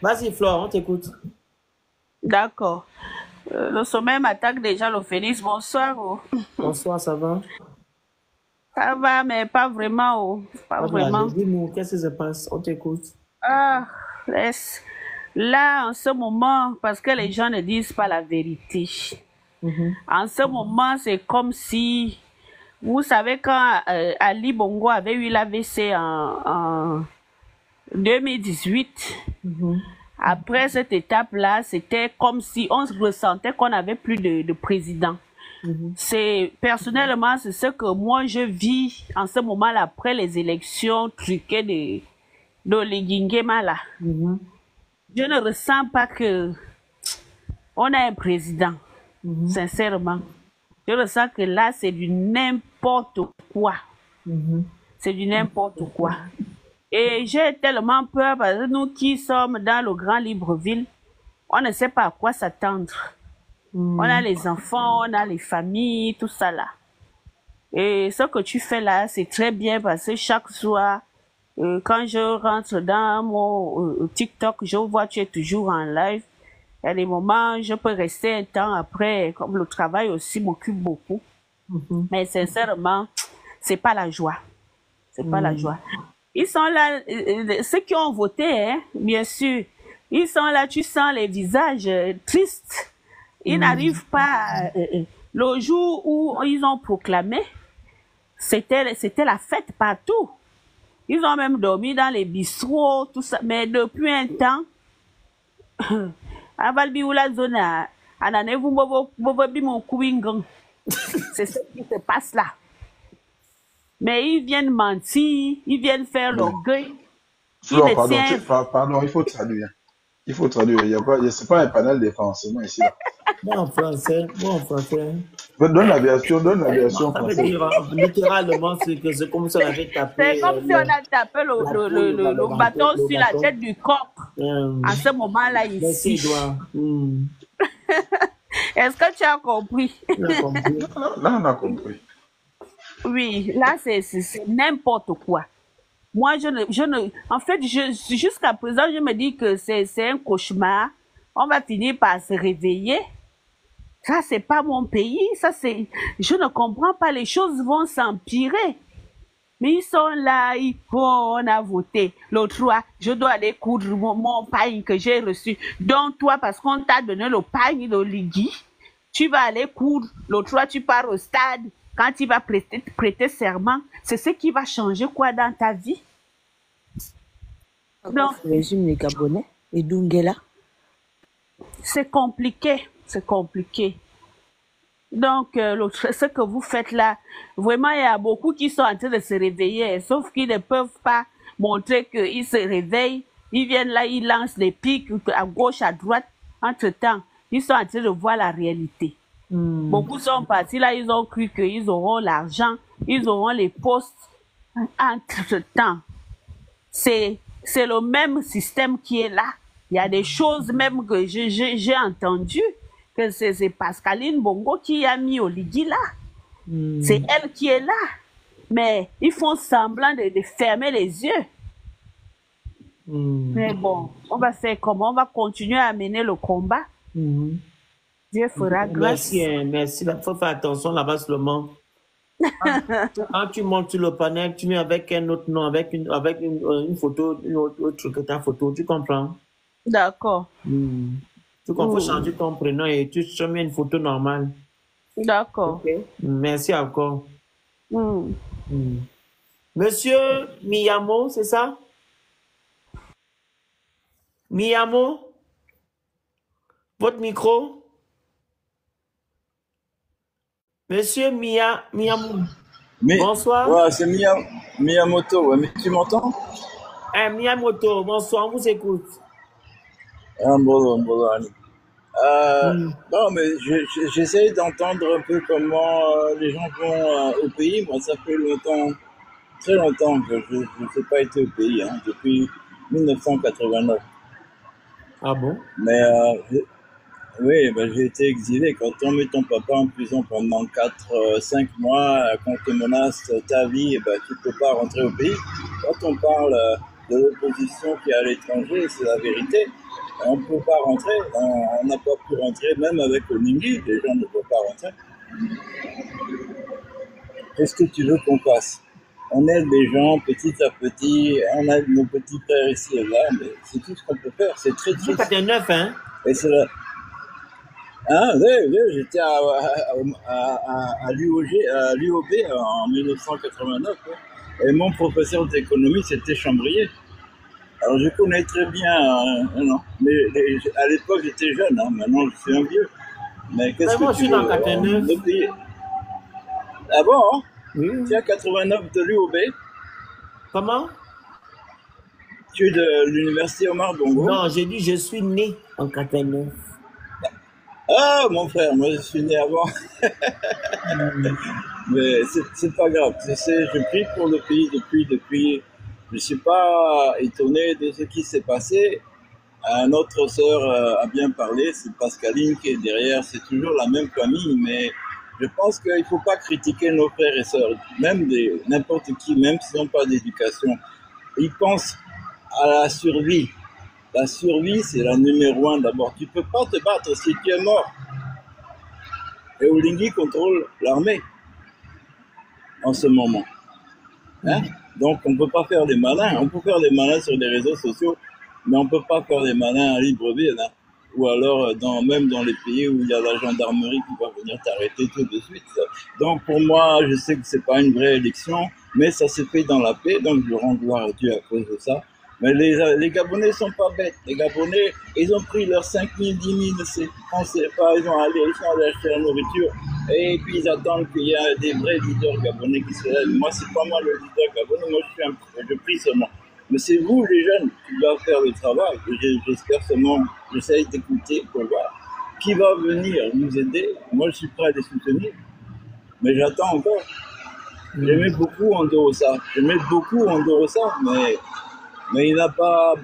Vas-y, Flore, on t'écoute. D'accord. Le sommeil m'attaque déjà, le Phoenix. Bonsoir. Oh. Bonsoir, ça va? Ça va, mais pas vraiment. Oh. Pas vraiment. Dis-nous, qu'est-ce qui se passe? On t'écoute. Ah, laisse. Là, en ce moment, parce que les gens ne disent pas la vérité. En ce moment, c'est comme si, vous savez, quand Ali Bongo avait eu l'AVC en 2018, après cette étape-là, c'était comme si on ressentait qu'on n'avait plus de président. Personnellement, c'est ce que moi je vis en ce moment-là, après les élections truquées de Lingingema là. Je ne ressens pas que on a un président, sincèrement. Je ressens que là, c'est du n'importe quoi. C'est du n'importe quoi. Et j'ai tellement peur parce que nous qui sommes dans le Grand Libreville, on ne sait pas à quoi s'attendre. On a les enfants, on a les familles, tout ça là. Et ce que tu fais là, c'est très bien parce que chaque soir, quand je rentre dans mon TikTok, je vois que tu es toujours en live. Il y a des moments, je peux rester un temps après, comme le travail aussi m'occupe beaucoup. Mais sincèrement, c'est pas la joie. C'est pas la joie. Ils sont là, ceux qui ont voté, hein, bien sûr. Ils sont là, tu sens les visages tristes. Ils n'arrivent pas. Le jour où ils ont proclamé, c'était la fête partout. Ils ont même dormi dans les bistrots, tout ça. Mais depuis un temps, c'est ce qui se passe là. Mais ils viennent mentir, ils viennent faire l'orgueil. Pardon, il faut traduire. Il faut traduire. C'est pas un panel de français, non, ici. Là. Moi en français. Donne la version française. Littéralement, c'est comme si on avait tapé. C'est comme si on a tapé le bâton sur la tête du coq. À ce moment-là, ici. Est-ce que tu as compris? Non, on a compris. Oui, là, c'est n'importe quoi. Moi, en fait, jusqu'à présent, je me dis que c'est un cauchemar. On va finir par se réveiller. Ça, c'est pas mon pays. Je ne comprends pas. Les choses vont s'empirer. Mais ils sont là, on a voté. L'autre fois, je dois aller coudre mon pagne que j'ai reçu. Donc, toi, parce qu'on t'a donné le pagne de Ligui, tu vas aller coudre. L'autre fois, tu pars au stade. Quand tu vas prêter serment, c'est ce qui va changer quoi dans ta vie? Donc, résume les Gabonais et Dungela. C'est compliqué, c'est compliqué. Donc, ce que vous faites là, vraiment, il y a beaucoup qui sont en train de se réveiller, sauf qu'ils ne peuvent pas montrer qu'ils se réveillent. Ils viennent là, ils lancent les pics à gauche, à droite. Entre-temps, ils sont en train de voir la réalité. Beaucoup sont partis là, ils ont cru qu'ils auront l'argent, ils auront les postes. Entre-temps, c'est c'est le même système qui est là. Il y a des choses même que j'ai entendu que c'est Pascaline Bongo qui a mis Oligui là. C'est elle qui est là. Mais ils font semblant de fermer les yeux. Mais bon, on va faire comment? On va continuer à mener le combat. Dieu fera grâce. Merci, merci. Il faut faire attention là-bas seulement. Quand tu montes sur le panel, tu mets avec un autre nom, avec une photo, une autre truc que ta photo, tu comprends? D'accord. Tu comprends, faut changer ton prénom et tu mets une photo normale. D'accord. Okay. Merci encore. Monsieur Miyamo, c'est ça? Miyamo? Votre micro? Monsieur Miyamo. Bonsoir. Ouais, c'est Miyamoto, ouais, mais tu m'entends? Miyamoto, bonsoir, on vous écoute. Bon. Non, mais j'essaie d'entendre un peu comment les gens vont au pays. Moi, ça fait longtemps, très longtemps que je n'ai pas été au pays, hein, depuis 1989. Ah bon? Mais oui, j'ai été exilé. Quand on met ton papa en prison pendant 4-5 mois, quand on te menace ta vie, tu ne peux pas rentrer au pays. Quand on parle de l'opposition qui est à l'étranger, c'est la vérité. On ne peut pas rentrer. On n'a pas pu rentrer, même avec Oligui, les gens ne peuvent pas rentrer. Qu'est-ce que tu veux qu'on fasse? On aide les gens petit à petit, on aide nos petits frères ici et là, mais c'est tout ce qu'on peut faire. C'est très triste. C'est neuf, hein? Et c'est là. Hein, oui, j'étais à l'UOB en 1989. Et mon professeur d'économie, c'était Chambrier. Alors je connais très bien, non, mais à l'époque j'étais jeune, hein, maintenant je suis un vieux. Mais qu'est-ce moi, que je suis dans 89. Ah bon, hein? Oui. Tu es à 89 de l'UOB? Comment? Tu es de l'université Omar Bongo? Non, j'ai dit je suis né en 89. Ah, mon frère, moi je suis né avant. Mais c'est pas grave, tu sais, je prie pour le pays depuis. Je ne suis pas étonné de ce qui s'est passé. Notre sœur a bien parlé, c'est Pascaline qui est derrière, c'est toujours la même famille, mais je pense qu'il ne faut pas critiquer nos frères et sœurs, même n'importe qui, même s'ils n'ont pas d'éducation. Ils pensent à la survie. La survie, c'est la numéro 1 d'abord. Tu ne peux pas te battre si tu es mort. Et Oligui contrôle l'armée en ce moment. Hein? Donc, on ne peut pas faire des malins. On peut faire des malins sur les réseaux sociaux, mais on ne peut pas faire des malins à Libreville. Hein? Ou alors, même dans les pays où il y a la gendarmerie qui va venir t'arrêter tout de suite. Donc, pour moi, je sais que ce n'est pas une vraie élection, mais ça s'est fait dans la paix. Donc, je rends gloire à Dieu à cause de ça. Mais les Gabonais ne sont pas bêtes. Les Gabonais, ils ont pris leurs 5 000, 10 000 francs CFA, ils sont allés acheter la nourriture. Et puis ils attendent qu'il y ait des vrais leaders gabonais qui se lèvent. Moi, c'est pas moi le leader gabonais, moi je prie seulement. Mais c'est vous, les jeunes, qui doivent faire le travail. J'espère seulement, j'essaie d'écouter pour voir qui va venir nous aider. Moi, je suis prêt à les soutenir. Mais j'attends encore. J'aimais beaucoup Andorosa. Mais il n'a pas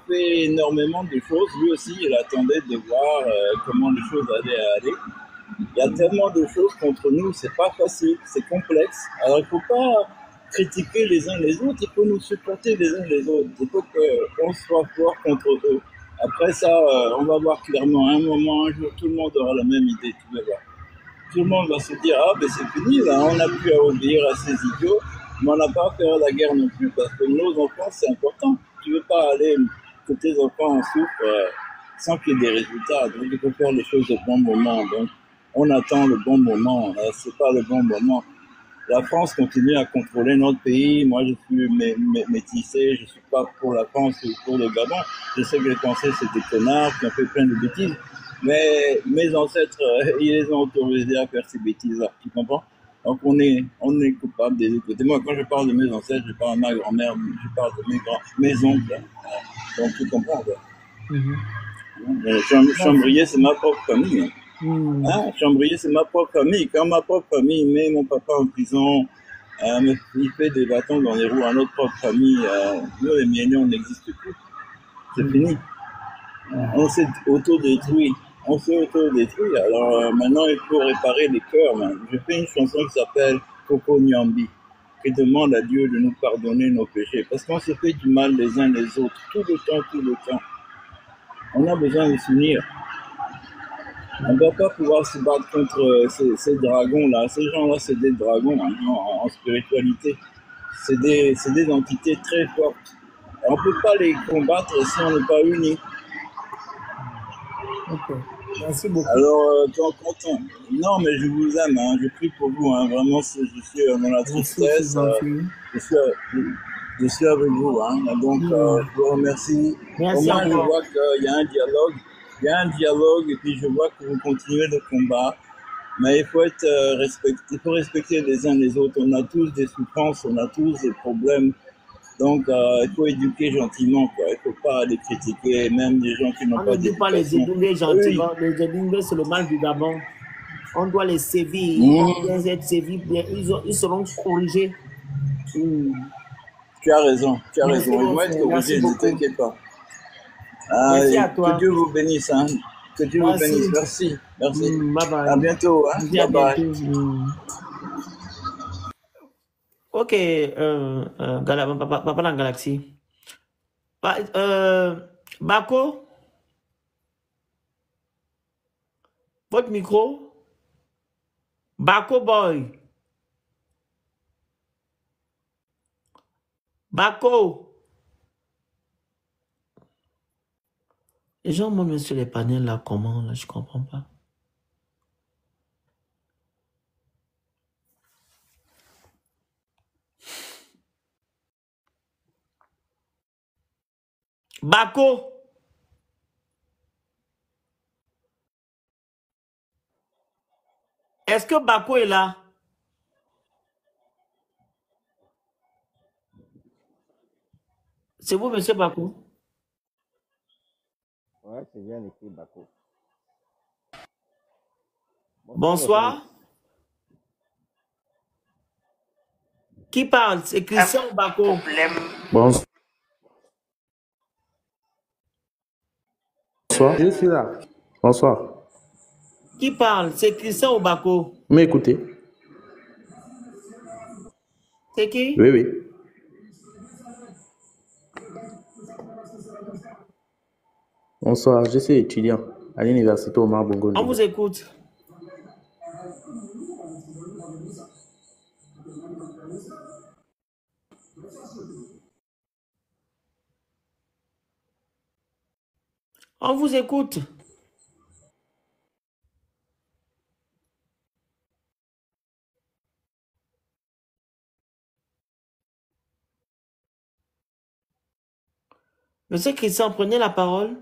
fait énormément de choses. Lui aussi, il attendait de voir comment les choses allaient aller. Il y a tellement de choses contre nous, c'est pas facile, c'est complexe. Alors il ne faut pas critiquer les uns les autres, il faut nous supporter les uns les autres. Il faut qu'on soit fort contre eux. Après ça, on va voir clairement, un moment, un jour, tout le monde aura la même idée, tu vas voir. Tout le monde va se dire, ah ben c'est fini, là, on n'a plus à obéir à ces idiots, mais on n'a pas à faire la guerre non plus, parce que nos enfants, c'est important. Tu ne veux pas aller que tes enfants en souffrent sans qu'il y ait des résultats. Donc il faut faire les choses au bon moment. Donc on attend le bon moment, c'est pas le bon moment. La France continue à contrôler notre pays. Moi, je suis métissé, je suis pas pour la France ou pour le Gabon. Je sais que les Français, c'est des connards qui ont fait plein de bêtises. Mais mes ancêtres, ils les ont autorisés à faire ces bêtises-là, tu comprends? Donc on est coupable des deux côtés. Moi, quand je parle de mes ancêtres, je parle de ma grand-mère, je parle de mes oncles. Hein. Donc tu comprends, quoi. Chambrier, c'est ma propre famille. Hein? Chambrier, c'est ma propre famille. Quand ma propre famille met mon papa en prison, me flipper des bâtons dans les roues à notre propre famille. Nous, les milléniaux, on n'existe plus. C'est fini. On s'est autodétruit. On s'est autodétruit. Alors maintenant, il faut réparer les cœurs. Je fais une chanson qui s'appelle Coco Nyambi, qui demande à Dieu de nous pardonner nos péchés. Parce qu'on se fait du mal les uns les autres, tout le temps, tout le temps. On a besoin de s'unir. On ne va pas pouvoir se battre contre ces dragons-là. Ces gens-là, c'est des dragons en spiritualité. C'est des entités très fortes. On ne peut pas les combattre si on n'est pas unis. Ok. Merci beaucoup. Alors, non, mais je vous aime, hein, je prie pour vous, hein, vraiment, je suis dans la tristesse, je suis avec vous, hein, donc je vous remercie. Merci. Au moins, je vois qu'il y a un dialogue, et puis je vois que vous continuez le combat, mais il faut respecter les uns les autres. On a tous des souffrances, on a tous des problèmes. Donc, il faut éduquer gentiment, quoi. Il ne faut pas les critiquer, même des gens qui n'ont pas d'éducation. On ne dit pas les éduquer gentiment. Oui. Les éduquer, c'est le mal du Gabon. On doit les sévir. Ils vont bien être sévis, ils seront corrigés. Tu as raison. Ils vont être corrigés, ne t'inquiète pas. Merci à toi. Que Dieu vous bénisse. Hein. Que Dieu vous bénisse. Merci. Bye bye. À bientôt. Hein. Bye bye. Ok, Papa dans Galaxy. Bako, votre micro. Bako boy. Bako. Les gens montent sur les panels là, comment là, je comprends pas. Bako. Est-ce que Bako est là? C'est vous, monsieur Bako? Ouais, c'est bien écrit Bako. Bonsoir. Qui parle? C'est Christian ou Bako? Bonsoir. Je suis là. Bonsoir. Qui parle? C'est Christian ou Bako? M'écoutez? C'est qui? Oui. Bonsoir, je suis étudiant à l'université Omar Bongo. On vous écoute. On vous écoute. Monsieur Christian, prenez la parole.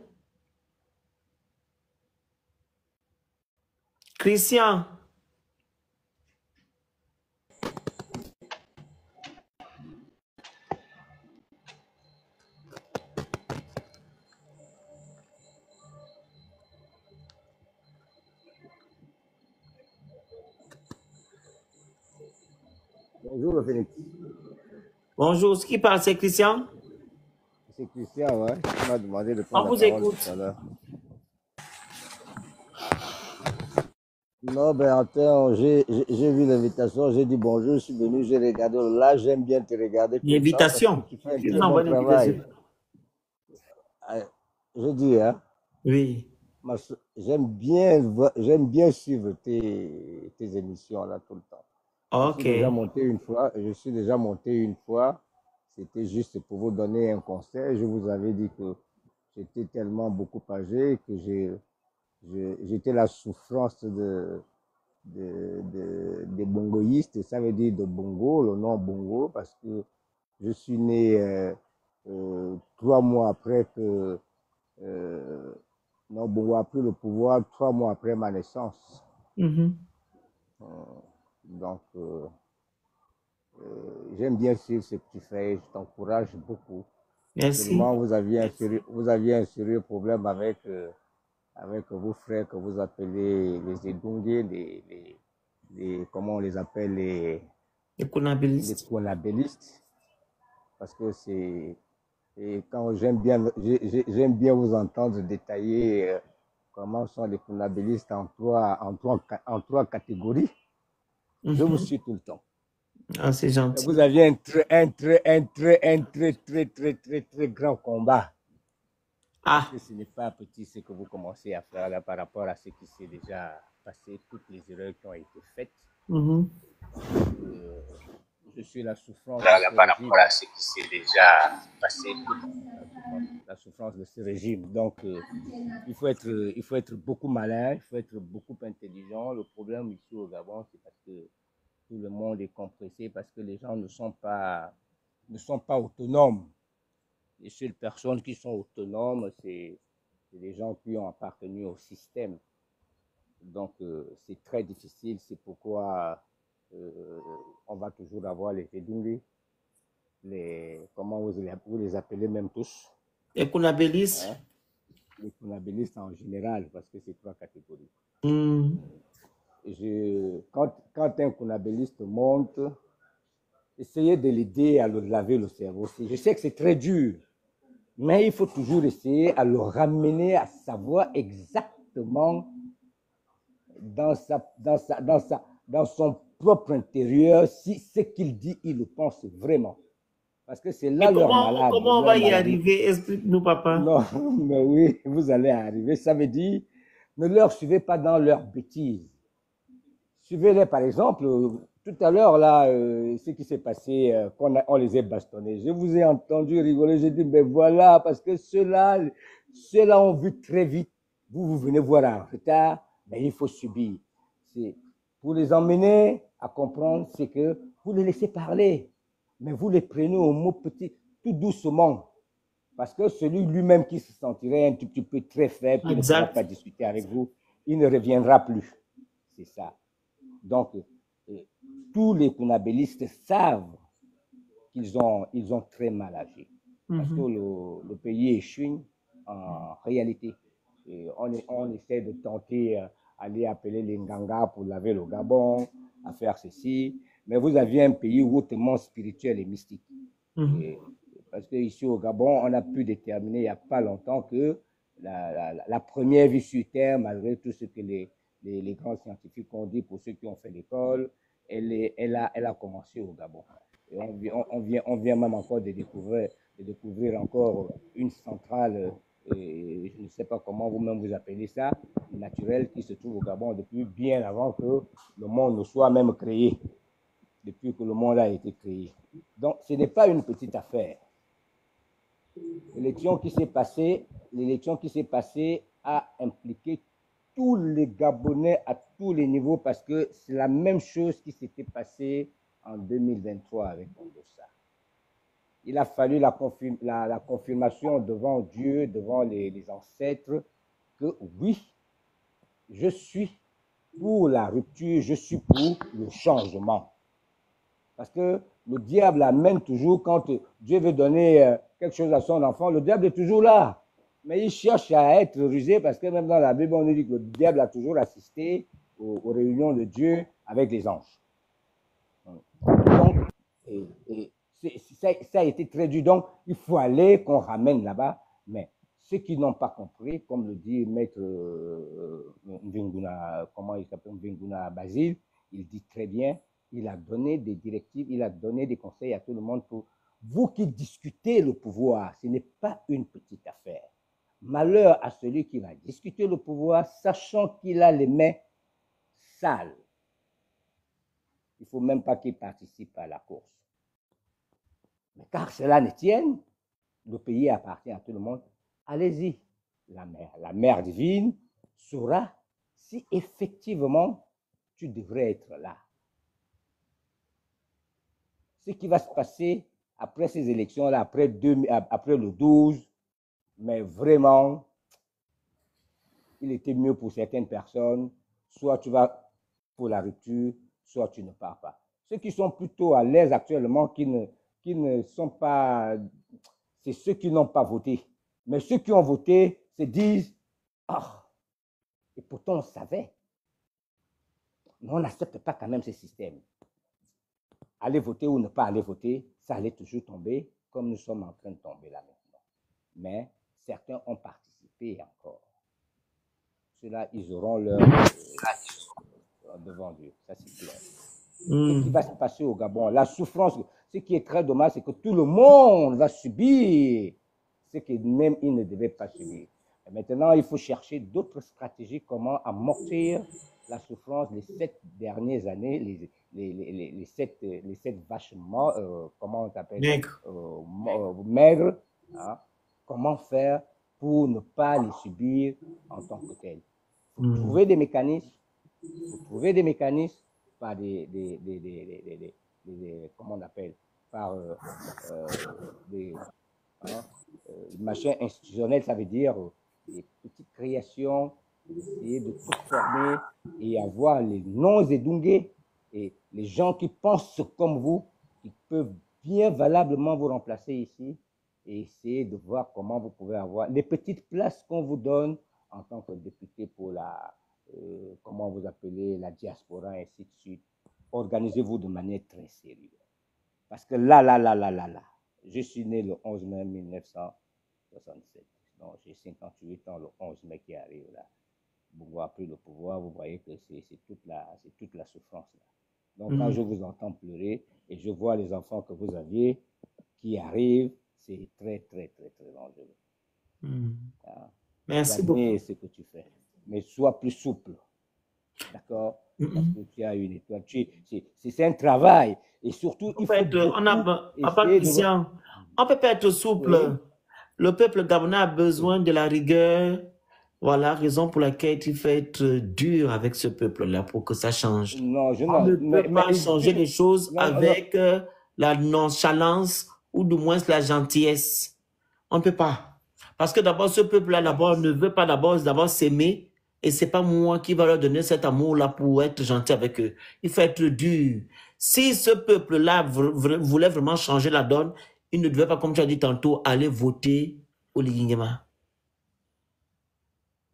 Christian. Bonjour, le Phoenix. Bonjour, qui parle, c'est Christian? C'est Christian, ouais. On m'a demandé de prendre la parole tout à l'heure. Non, ben attends, j'ai vu l'invitation, j'ai dit bonjour, je suis venu, j'ai regardé. Là, j'aime bien te regarder. L'invitation? Tu fais un très bon travail. Je dis, hein? Oui. J'aime bien suivre tes émissions là tout le temps. Ok. Je suis déjà monté une fois. C'était juste pour vous donner un conseil. Je vous avais dit que j'étais tellement beaucoup âgé que j'étais la souffrance des bongoïstes. Ça veut dire de bongo, le nom bongo, parce que je suis né 3 mois après que bongo a pris le pouvoir, 3 mois après ma naissance. Donc, j'aime bien suivre ce que tu fais, je t'encourage beaucoup. Merci. Seulement, vous aviez un sérieux problème avec vos frères que vous appelez les Edungé, comment on les appelle, Les conabilistes. Les conabilistes, parce que c'est... Et quand j'aime bien vous entendre détailler comment sont les conabilistes en trois catégories. Je vous suis tout le temps. Ah, c'est gentil. Vous aviez un très grand combat. Parce que ce n'est pas petit ce que vous commencez à faire là par rapport à ce qui s'est déjà passé, toutes les erreurs qui ont été faites. Je suis la souffrance Là, par rapport à ce qui s'est déjà passé, la souffrance de ce régime. Donc, il faut être beaucoup malin, il faut être beaucoup intelligent. Le problème ici au Gabon, c'est parce que tout le monde est compressé, parce que les gens ne sont pas autonomes. Les seules personnes qui sont autonomes, c'est les gens qui ont appartenu au système. Donc, c'est très difficile. C'est pourquoi on va toujours avoir les Edungi, comment vous les appelez même tous? Les conabilistes. Hein? Les conabilistes en général, parce que c'est trois catégories. Quand un conabiliste monte, essayez de l'aider à le laver le cerveau. Je sais que c'est très dur, mais il faut toujours essayer à le ramener à savoir exactement dans son propre intérieur si ce qu'il dit, il le pense vraiment. Parce que c'est là leur malade. Comment on va y arriver? Explique-nous, papa. Non, mais oui, vous allez arriver. Ça veut dire, ne leur suivez pas dans leurs bêtises. Suivez-les, par exemple, tout à l'heure, là, ce qui s'est passé, on les a bastonnés. Je vous ai entendu rigoler, j'ai dit, ben voilà, parce que ceux-là ont vu très vite. Vous venez voir en retard, mais il faut subir. Pour les emmener à comprendre, c'est que vous les laissez parler, mais vous les prenez au mot petit, tout doucement. Parce que celui lui-même qui se sentirait un tout petit peu très faible, qui ne pourra pas discuter avec vous, il ne reviendra plus. C'est ça. Donc, tous les conabilistes savent qu'ils ont très mal agi. Parce que le pays échoue en réalité. Et on essaie de tenter aller appeler les Nganga pour laver le Gabon, à faire ceci. Mais vous aviez un pays hautement spirituel et mystique. Parce qu'ici au Gabon, on a pu déterminer il n'y a pas longtemps que la première vie sur Terre, malgré tout ce que les grands scientifiques ont dit pour ceux qui ont fait l'école, elle a commencé au Gabon. Et on vient même encore de découvrir encore une centrale, je ne sais pas comment vous-même vous appelez ça, naturelle, qui se trouve au Gabon depuis bien avant que le monde ne soit même créé, depuis que le monde a été créé. Donc, ce n'est pas une petite affaire. L'élection qui s'est passée a impliqué tous les Gabonais à tous les niveaux, parce que c'est la même chose qui s'était passée en 2023 avec Kondosa. Il a fallu la confirmation devant Dieu, devant les ancêtres, que oui, je suis pour la rupture, je suis pour le changement. Parce que le diable amène toujours, quand Dieu veut donner quelque chose à son enfant, le diable est toujours là. Mais il cherche à être rusé, parce que même dans la Bible, on nous dit que le diable a toujours assisté aux réunions de Dieu avec les anges. Donc, ça a été très dur. Donc, il faut aller, qu'on ramène là-bas. Mais ceux qui n'ont pas compris, comme le dit Maître Mvinguna, comment il s'appelle, Mvinguna Basile, il dit très bien, il a donné des directives, il a donné des conseils à tout le monde pour vous qui discutez le pouvoir. Ce n'est pas une petite affaire. Malheur à celui qui va discuter le pouvoir, sachant qu'il a les mains sales. Il ne faut même pas qu'il participe à la course. Mais car cela ne tienne, le pays appartient à tout le monde. Allez-y. La mère divine saura si effectivement tu devrais être là. Ce qui va se passer après ces élections-là, après le 12, mais vraiment, il était mieux pour certaines personnes, soit tu vas pour la rupture, soit tu ne pars pas. Ceux qui sont plutôt à l'aise actuellement, qui ne sont pas, c'est ceux qui n'ont pas voté. Mais ceux qui ont voté se disent, ah, et pourtant on savait. Mais on n'accepte pas quand même ce système. aller voter ou ne pas aller voter, ça allait toujours tomber, comme nous sommes en train de tomber là maintenant. Mais certains ont participé encore. Ceux-là, ils auront leur devant Dieu, ça c'est clair. Ce qui va se passer au Gabon, la souffrance, ce qui est très dommage, c'est que tout le monde va subir ce que même ils ne devaient pas subir. Et maintenant, il faut chercher d'autres stratégies, comment amortir la souffrance des 7 dernières années, les 7 vaches comment on s'appelle, maigres, hein? Comment faire pour ne pas les subir en tant que tels. Il faut trouver des mécanismes, par comment on appelle, par des machins institutionnels, ça veut dire des petites créations, essayer de tout former et avoir les non-édungués et les gens qui pensent comme vous, qui peuvent bien valablement vous remplacer ici et essayer de voir comment vous pouvez avoir les petites places qu'on vous donne en tant que député pour la, comment vous appelez, la diaspora, et ainsi de suite. Organisez-vous de manière très sérieuse. Parce que là, je suis né le 11 mai 1967. Donc, j'ai 58 ans le 11 mai qui arrive là. Vous avez pris le pouvoir, vous voyez que c'est toute la souffrance là. Donc, quand je vous entends pleurer et je vois les enfants que vous aviez qui arrivent, c'est très, très, très, très dangereux. Merci beaucoup. Ce que tu fais. Mais sois plus souple. D'accord? Parce que tu as une étoile. C'est un travail. Et surtout, il faut on peut pas être souple. Oui. Le peuple gabonais a besoin de la rigueur. Voilà, raison pour laquelle il faut être dur avec ce peuple-là pour que ça change. Non, on ne peut pas changer les choses avec la nonchalance ou du moins la gentillesse. On ne peut pas. Parce que d'abord, ce peuple-là ne veut pas d'abord s'aimer. Et c'est pas moi qui va leur donner cet amour-là pour être gentil avec eux. Il faut être dur. Si ce peuple-là voulait vraiment changer la donne, il ne devait pas, comme tu as dit tantôt, aller voter au Ligingema.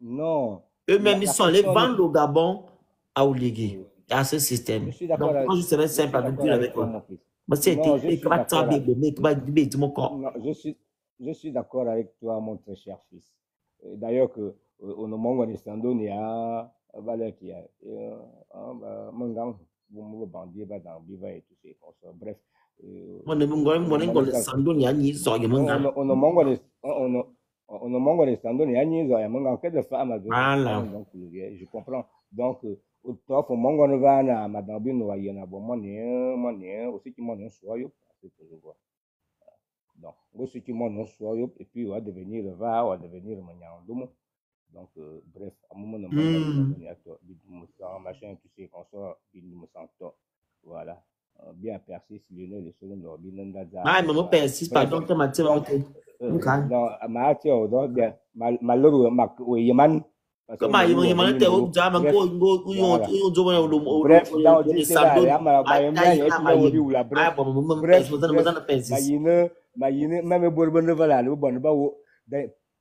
Non. Eux-mêmes, ils sont allés vendre au Gabon à Oligui, à ce système. Donc, moi, je serais simple avec eux. Je suis d'accord avec toi, mon très cher fils. D'ailleurs, que au moment où il y a valeur qui a bref. Je comprends. Donc, et puis on va devenir va, on va devenir Manyandomo. Donc, bref, à un moment machin, tu sais, qu'on soit voilà. Bien persiste, Lionel, le second lobby, Nandaza. Ah, maman persiste, pardon, que ma tire, non, ma tire, bien, malheureux, ma Yeman. Comme à Yeman, t'es au Jam, bref,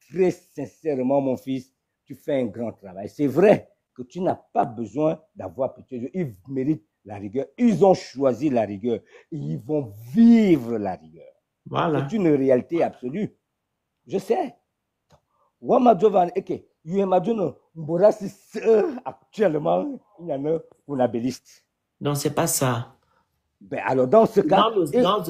très sincèrement, mon fils, tu fais un grand travail. C'est vrai que tu n'as pas besoin d'avoir pitié. Ils méritent la rigueur. Ils ont choisi la rigueur. Ils vont vivre la rigueur. Voilà. C'est une réalité absolue. Je sais. Actuellement, il y en a un abéliste. Non, c'est pas ça. Ben alors, dans ce cas,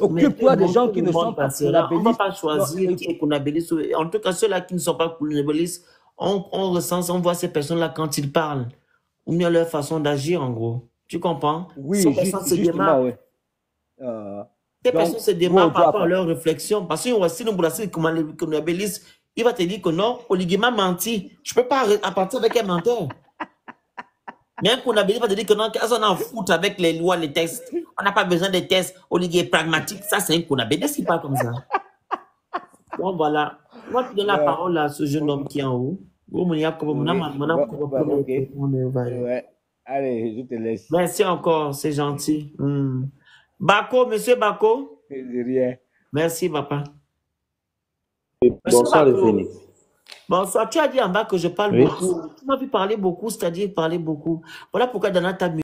occupe-toi des gens qui ne sont pas kunabélistes. On ne va pas choisir qui est kunabéliste. En tout cas, ceux-là qui ne sont pas kunabélistes, on ressent, on voit ces personnes-là quand ils parlent. Ou bien leur façon d'agir, en gros. Tu comprends? Oui, ces personnes se démarquent. Ouais. Ces personnes se démarquent par rapport à leur réflexion. Parce que si nous brassons les kunabélistes, il va te dire que non, Oligima menti. Je ne peux pas partir avec un menteur. Mais un kunabéliste va te dire que non, on en fout avec les lois, les textes. On n'a pas besoin des tests. Oligui est pragmatique. Ça, c'est un kunabéliste qui parle comme ça. Bon, voilà. Moi, je donne la parole à ce jeune homme qui est en haut. Allez, je te laisse. Merci encore, c'est gentil. Bako, monsieur Bako. Rien. Merci, papa. Bonsoir, les Phoenix. Bonsoir, tu as dit en bas que je parle beaucoup. Tu m'as vu parler beaucoup, c'est-à-dire parler beaucoup. Voilà pourquoi dans ta